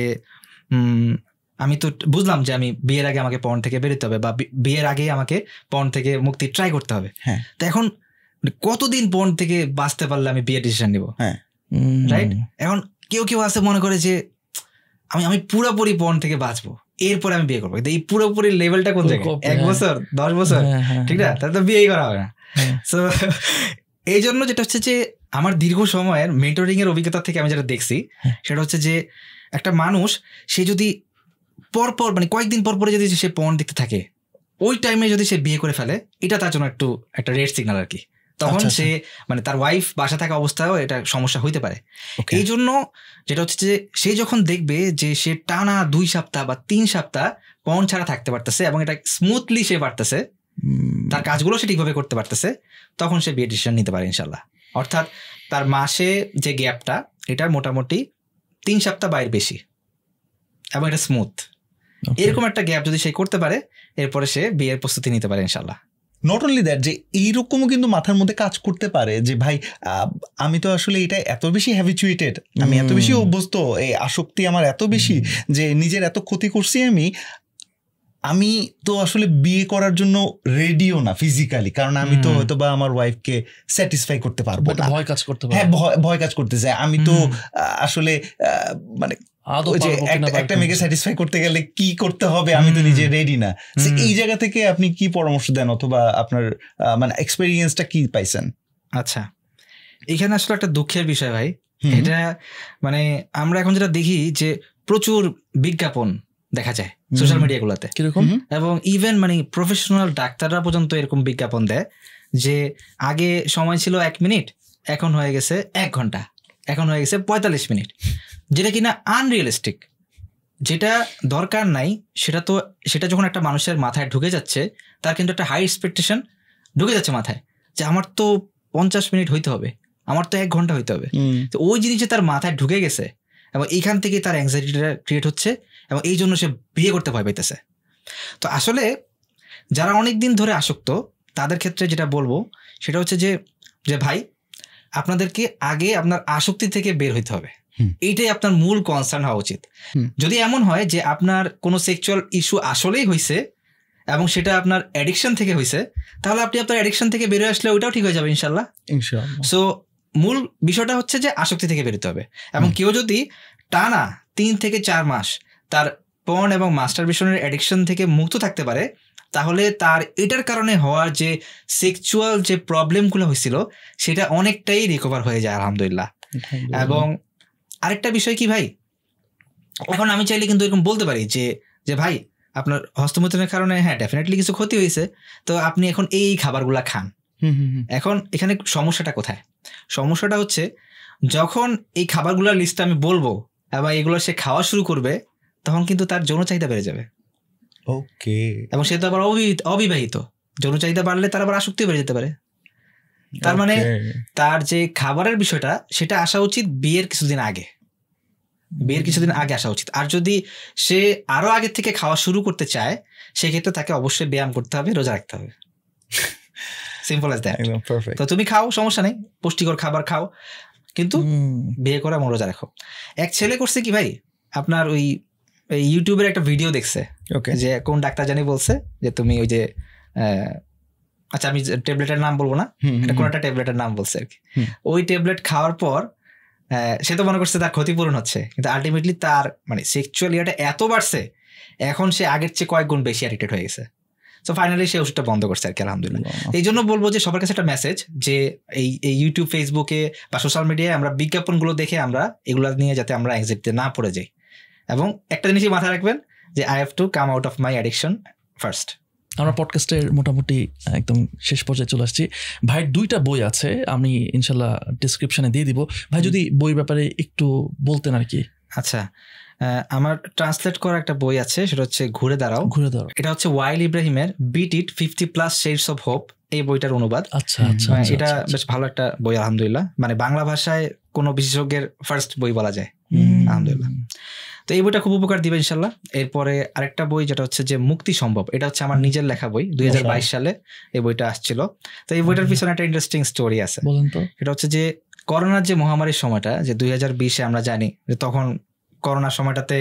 আমি তো বুঝলাম যে আমি বিয়ের আগে আমাকে পর্ন থেকে বেরোতে হবে বা বিয়ের আগে আমাকে পর্ন থেকে মুক্তি ট্রাই করতে হবে। তো এখন কতদিন পর্ন থেকে বাঁচতে পারলে আমি বিয়ের ডিসিশন নিব, রাইট? এখন কেউ কেউ আছে মনে করে যে আমি পুরোপুরি পর্ন থেকে বাঁচবো, এরপরে আমি বিয়ে করবো। এই পুরোপুরি লেভেলটা কোন জায়গায়? 1 বছর 10 বছর, ঠিক না? তাহলে তো বিয়েই করা হবে না। সো এই জন্য যেটা হচ্ছে যে আমার দীর্ঘ সময়ের মেন্টরিং এর অভিজ্ঞতা থেকে আমি যেটা দেখছি সেটা হচ্ছে যে একটা মানুষ সে যদি পরপর মানে কয়েকদিন পর পরে যদি সে পর্ন দেখতে থাকে, ওই টাইমে যদি সে বিয়ে করে ফেলে, এটা তার জন্য একটা রেড সিগন্যাল আর কি। তখন সে মানে তার ওয়াইফ বাসা থাকা অবস্থায়ও এটা সমস্যা হইতে পারে। এই জন্য যেটা হচ্ছে যে সে যখন দেখবে যে সে টানা 2 সপ্তাহ বা 3 সপ্তাহ পর্ন ছাড়া থাকতে পারতেছে এবং এটা স্মুথলি সে পারতেছে, তার কাজগুলো সে ঠিকভাবে করতে পারতেছে, তখন সে বিয়ে ডিসিশন নিতে পারে ইনশাল্লাহ। অর্থাৎ তার মাসে যে গ্যাপটা এটা মোটামুটি 3 সপ্তাহ বাইরে বেশি এবং এটা স্মুথ, এরকম একটা গ্যাপ যদি সে করতে পারে, এরপরে সে বিয়ের প্রস্তুতি নিতে পারে ইনশাল্লাহ। নট অনলি দ্যাট, যে এইরকমও কিন্তু মাথার মধ্যে কাজ করতে পারে যে ভাই আমি তো আসলে এটা এত বেশি হ্যাবিচুয়েটেড, আমি এত বেশি অভ্যস্ত, এই আসক্তি আমার এত বেশি যে নিজের এত ক্ষতি করছি আমি তো আসলে বিয়ে করার জন্য রেডিও না ফিজিক্যালি, কারণ আমি তো হয়তো বা আমার ওয়াইফকে স্যাটিসফাই করতে পারবো না, ভয় কাজ করতে পারে। হ্যাঁ, ভয় কাজ করতে চায়। আমি তো আসলে মানে একটা মেয়েকে স্যাটিসফাই করতে গেলে কি করতে হবে আমি তো নিজে রেডি না। এই জায়গা থেকে আপনি কি পরামর্শ দেন অথবা আপনার মানে এক্সপেরিয়েন্সটা কি পাইছেন? আচ্ছা, এখানে আসলে একটা দুঃখের বিষয় ভাই, এটা মানে আমরা এখন যেটা দেখি যে প্রচুর বিজ্ঞাপন দেখা যায় সোশ্যাল মিডিয়াগুলোতে, কিরকম, এবং ইভেন মানে প্রফেশনাল ডাক্তাররা পর্যন্ত এরকম বিজ্ঞাপন দেয় যে আগে সময় ছিল 1 মিনিট, এখন হয়ে গেছে 1 ঘন্টা, এখন হয়ে গেছে 45 মিনিট, যেটা কিনা আনরিয়েলিস্টিক, যেটা দরকার নাই। সেটা যখন একটা মানুষের মাথায় ঢুকে যাচ্ছে, তার কিন্তু একটা হাই এক্সপেকটেশন ঢুকে যাচ্ছে মাথায় যে আমার তো 50 মিনিট হইতে হবে, আমার তো 1 ঘন্টা হইতে হবে। তো ওই জিনিসটা তার মাথায় ঢুকে গেছে এবং এইখান থেকে তার অ্যাংজাইটিটা ক্রিয়েট হচ্ছে এবং এই জন্য সে বিয়ে করতে ভয় পাইতেছে। তো আসলে যারা অনেক দিন ধরে আসক্ত তাদের ক্ষেত্রে যেটা বলবো সেটা হচ্ছে যে ভাই, আপনাদেরকে আগে আপনার আসক্তি থেকে বের হইতে হবে, এইটাই আপনার মূল কনসার্ন হওয়া উচিত। যদি এমন হয় যে আপনার কোনো সেক্সুয়াল ইস্যু আসলেই হয়েছে এবং সেটা আপনার অ্যাডিকশন থেকে হয়েছে, তাহলে আপনি আপনার অ্যাডিকশন থেকে বেরোয় আসলে ওইটাও ঠিক হয়ে যাবে ইনশাল্লাহ। সো মূল বিষয়টা হচ্ছে যে আসক্তি থেকে বেরোতে হবে। এবং কেউ যদি টানা 3 থেকে 4 মাস তার পর্ন এবং মাস্টারবেশনের অ্যাডিকশন থেকে মুক্ত থাকতে পারে, তাহলে তার এটার কারণে হওয়ার যে সেক্সুয়াল যে প্রবলেমগুলো হয়েছিল সেটা অনেকটাই রিকভার হয়ে যায় আলহামদুলিল্লাহ। এবং আরেকটা বিষয় কি ভাই, এখন আমি চাইলে কিন্তু এরকম বলতে পারি যে ভাই আপনার হস্তমৈথুনের কারণে হ্যাঁ ডেফিনেটলি কিছু ক্ষতি হয়েছে, তো আপনি এখন এই খাবারগুলা খান। এখন এখানে সমস্যাটা কোথায়? সমস্যাটা হচ্ছে যখন এই খাবারগুলোর লিস্টটা আমি বলবো এবং এগুলো সে খাওয়া শুরু করবে, তখন কিন্তু তার যৌন চাহিদা বেড়ে যাবে। ওকে। এবং সে তো আবার অবিবাহিত, যৌন চাহিদা বাড়লে তার আবার আসক্তি বেড়ে যেতে পারে। তার মানে তার যে খাবারের বিষয়টা সেটা আসা উচিত বিয়ের কিছুদিন আগে আসা উচিত। আর যদি সে আরো আগে থেকে খাওয়া শুরু করতে চায়, সেক্ষেত্রে তাকে অবশ্যই ব্যায়াম করতে হবে, রোজা রাখতে হবে। Simple as that. তো তুমি খাও, সমস্যা নেই, পুষ্টিকর খাবার খাও, কিন্তু বিয়ে করে এবং রোজা রাখো। এক ছেলে করছে কি ভাই, আপনার ওই ইউটিউবের একটা ভিডিও দেখছে, যে কোন ডাক্তার জানি বলছে যে তুমি ওই যে আচ্ছা আমি ট্যাবলেটের নাম বলবো না, কোন একটা ট্যাবলেটের নাম বলছে আর কি। ওই ট্যাবলেট খাওয়ার পর সে তো মনে করছে তার ক্ষতিপূরণ হচ্ছে, কিন্তু আলটিমেটলি তার মানে সেক্সুয়াল ইয়াটা এত বাড়ছে, এখন সে আগের চেয়ে কয়েক গুণ বেশি অ্যাডিক্টেড হয়ে গেছে। সো ফাইনালি সে ওষুধটা বন্ধ করছে আর কি, আলহামদুলিল্লাহ। এই জন্য বলবো যে সবার কাছে একটা মেসেজ, যে এই ইউটিউব, ফেসবুকে বা সোশ্যাল মিডিয়ায় আমরা বিজ্ঞাপনগুলো দেখে আমরা এগুলো নিয়ে যাতে আমরা অ্যাংজাইটিতে না পড়ে যাই। এবং একটা জিনিসই মাথায় রাখবেন যে I have to come out of my addiction first. আমরা পডকাস্টের মোটামুটি একদম শেষ পর্যায়ে চলে আসছি। ভাইয়ের 2টা বই আছে, আমি ইনশাল্লাহ ডিসক্রিপশনে দিয়ে দিব। ভাই যদি বইয়ের ব্যাপারে একটু বলতেন আর কি। আচ্ছা, আমার ট্রান্সলেট করা একটা বই আছে, সেটা হচ্ছে ঘুরে দাঁড়াও। এটা হচ্ছে ওয়াইল ইব্রাহিমের bit it 50+ shades of hope, এই বইটার অনুবাদ। আচ্ছা, এটা বেশ ভালো একটা বই আলহামদুলিল্লাহ, মানে বাংলা ভাষায় কোনো বিশেষজ্ঞের ফার্স্ট বই বলা যায় আলহামদুলিল্লাহ। তো এই বইটা খুব উপকার দিবে ইনশাল্লাহ। এরপরে আরেকটা বই যেটা হচ্ছে যে মুক্তি সম্ভব, এটা হচ্ছে আমার নিজের লেখা বই, 2022 সালে এই বইটা আসছিল। তো এই বইটার পিছনে একটা ইন্টারেস্টিং স্টোরি আছে। বলেন তো। এটা হচ্ছে যে করোনার যে মহামারীর সময়টা, যে 2020-এ আমরা জানি যে তখন করোনার সময়টাতে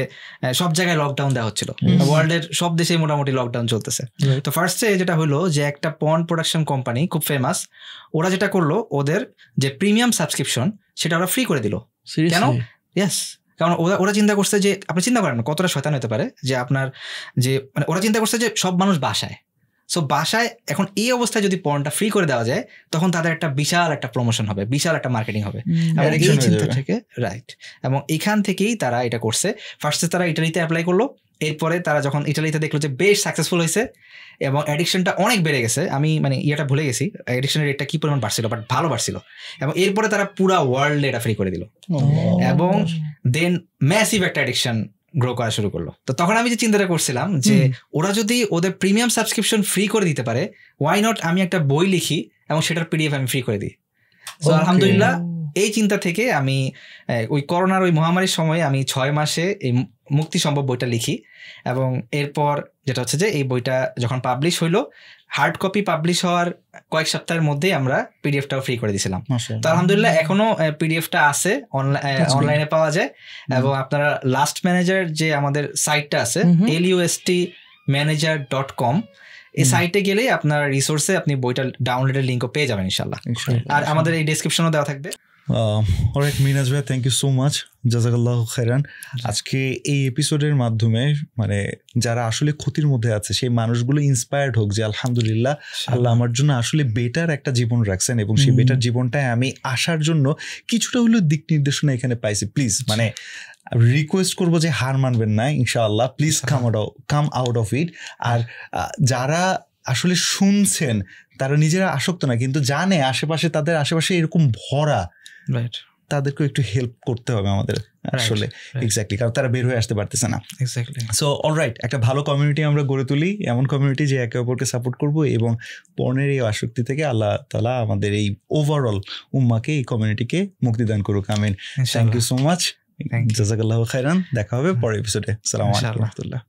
সব জায়গায় লকডাউন দেওয়া হচ্ছিল, ওয়ার্ল্ডের সব দেশে মোটামুটি লকডাউন চলতেছে। তো ফার্স্টে যেটা হলো যে একটা পর্ন প্রোডাকশন কোম্পানি খুব ফেমাস, ওরা যেটা করলো ওদের যে প্রিমিয়াম সাবস্ক্রিপশন সেটা ওরা ফ্রি করে দিল। কেন? ইয়েস, কারণ ওরা চিন্তা করছে যে, আপনি চিন্তা করেন কতটা শয়তান হতে পারে যে আপনার যে মানে ওরা চিন্তা করছে যে সব মানুষ বাসায়, সো বাসায় এখন এই অবস্থায় যদি পর্নটা ফ্রি করে দেওয়া যায় তখন তাদের একটা বিশাল একটা প্রমোশন হবে, বিশাল একটা মার্কেটিং হবে। এবং এই চিন্তা থেকে রাইট, এবং এখান থেকেই তারা এটা করছে। ফার্স্টে তারা ইটালিতে অ্যাপ্লাই করলো, এরপরে তারা যখন ইটালিতে দেখলো যে বেশ সাকসেসফুল হয়েছে এবং অ্যাডিকশনটা অনেক বেড়ে গেছে, আমি মানে ইয়েটা ভুলে গেছি অ্যাডিকশনের রেটটা কি পরিমাণ বাড়ছিল, বাট ভালো বাড়ছিল, এবং এরপরে তারা পুরা ওয়ার্ল্ডে এটা ফ্রি করে দিল এবং দেন ম্যাসিভ একটা অ্যাডিকশন গ্রো করা শুরু করলো। তো তখন আমি যে চিন্তাটা করছিলাম যে ওরা যদি ওদের প্রিমিয়াম সাবস্ক্রিপশন ফ্রি করে দিতে পারে, ওয়াই নট আমি একটা বই লিখি এবং সেটার পিডিএফ আমি ফ্রি করে দিই। তো আলহামদুলিল্লাহ এই চিন্তা থেকে আমি ওই করোনার ওই মহামারীর সময় আমি 6 মাসে এই মুক্তি সম্ভব বইটা লিখি, এবং এরপর যেটা হচ্ছে যে এই বইটা যখন পাবলিশ হইলো, হার্ড কপি পাবলিশ হওয়ার কয়েক সপ্তাহের মধ্যে আমরা পিডিএফটাও ফ্রি করে দিয়েছিলাম। তো আলহামদুলিল্লাহ এখনো পিডিএফটা আছে, অনলাইনে পাওয়া যায়। এবং আপনারা লাস্ট ম্যানেজার যে আমাদের সাইটটা আছে lustmanager.com, এই সাইটে গেলেই আপনার রিসোর্সে আপনি বইটা ডাউনলোডের লিঙ্কও পেয়ে যাবেন ইনশাল্লাহ, আর আমাদের এই ডেসক্রিপশনও দেওয়া থাকবে। অলরাইট মিনাজ ভাই, থ্যাংক ইউ সো মাচ, জাযাকাল্লাহু খাইরান। আজকে এই এপিসোডের মাধ্যমে মানে যারা আসলে ক্ষতির মধ্যে আছে সেই মানুষগুলো ইন্সপায়ার্ড হোক যে আলহামদুলিল্লাহ আল্লাহ আমার জন্য আসলে বেটার একটা জীবন রাখছেন, এবং সেই বেটার জীবনটায় আমি আসার জন্য কিছুটা হলেও দিক নির্দেশনা এখানে পাইছি। প্লিজ মানে রিকোয়েস্ট করবো যে হার মানবেন না ইনশাআল্লাহ, please come out of it. আর যারা আসলে শুনছেন তারা নিজেরা আসক্ত না, কিন্তু জানে আশেপাশে তাদের আশেপাশে এরকম ভরা, তাদেরকে একটু হেল্প করতে হবে আমাদের আসলে। এক্স্যাক্টলি, কারণ তারা বের হয়ে আসতে পারতেছে না। সো অলরাইট, একটা ভালো কমিউনিটি আমরা গড়ে তুলি, এমন কমিউনিটি যে একে অপরকে সাপোর্ট করবো, এবং পর্নের এই আসক্তি থেকে আল্লাহ তাআলা আমাদের এই ওভারঅল উম্মাকে, এই কমিউনিটিকে মুক্তি দান করুক। আমিন। থ্যাংক ইউ সো মাচ, জাযাকাল্লাহু খাইরান। দেখা হবে পরের এপিসোডে। আসসালামু আলাইকুম ওয়া রাহমাতুল্লাহ।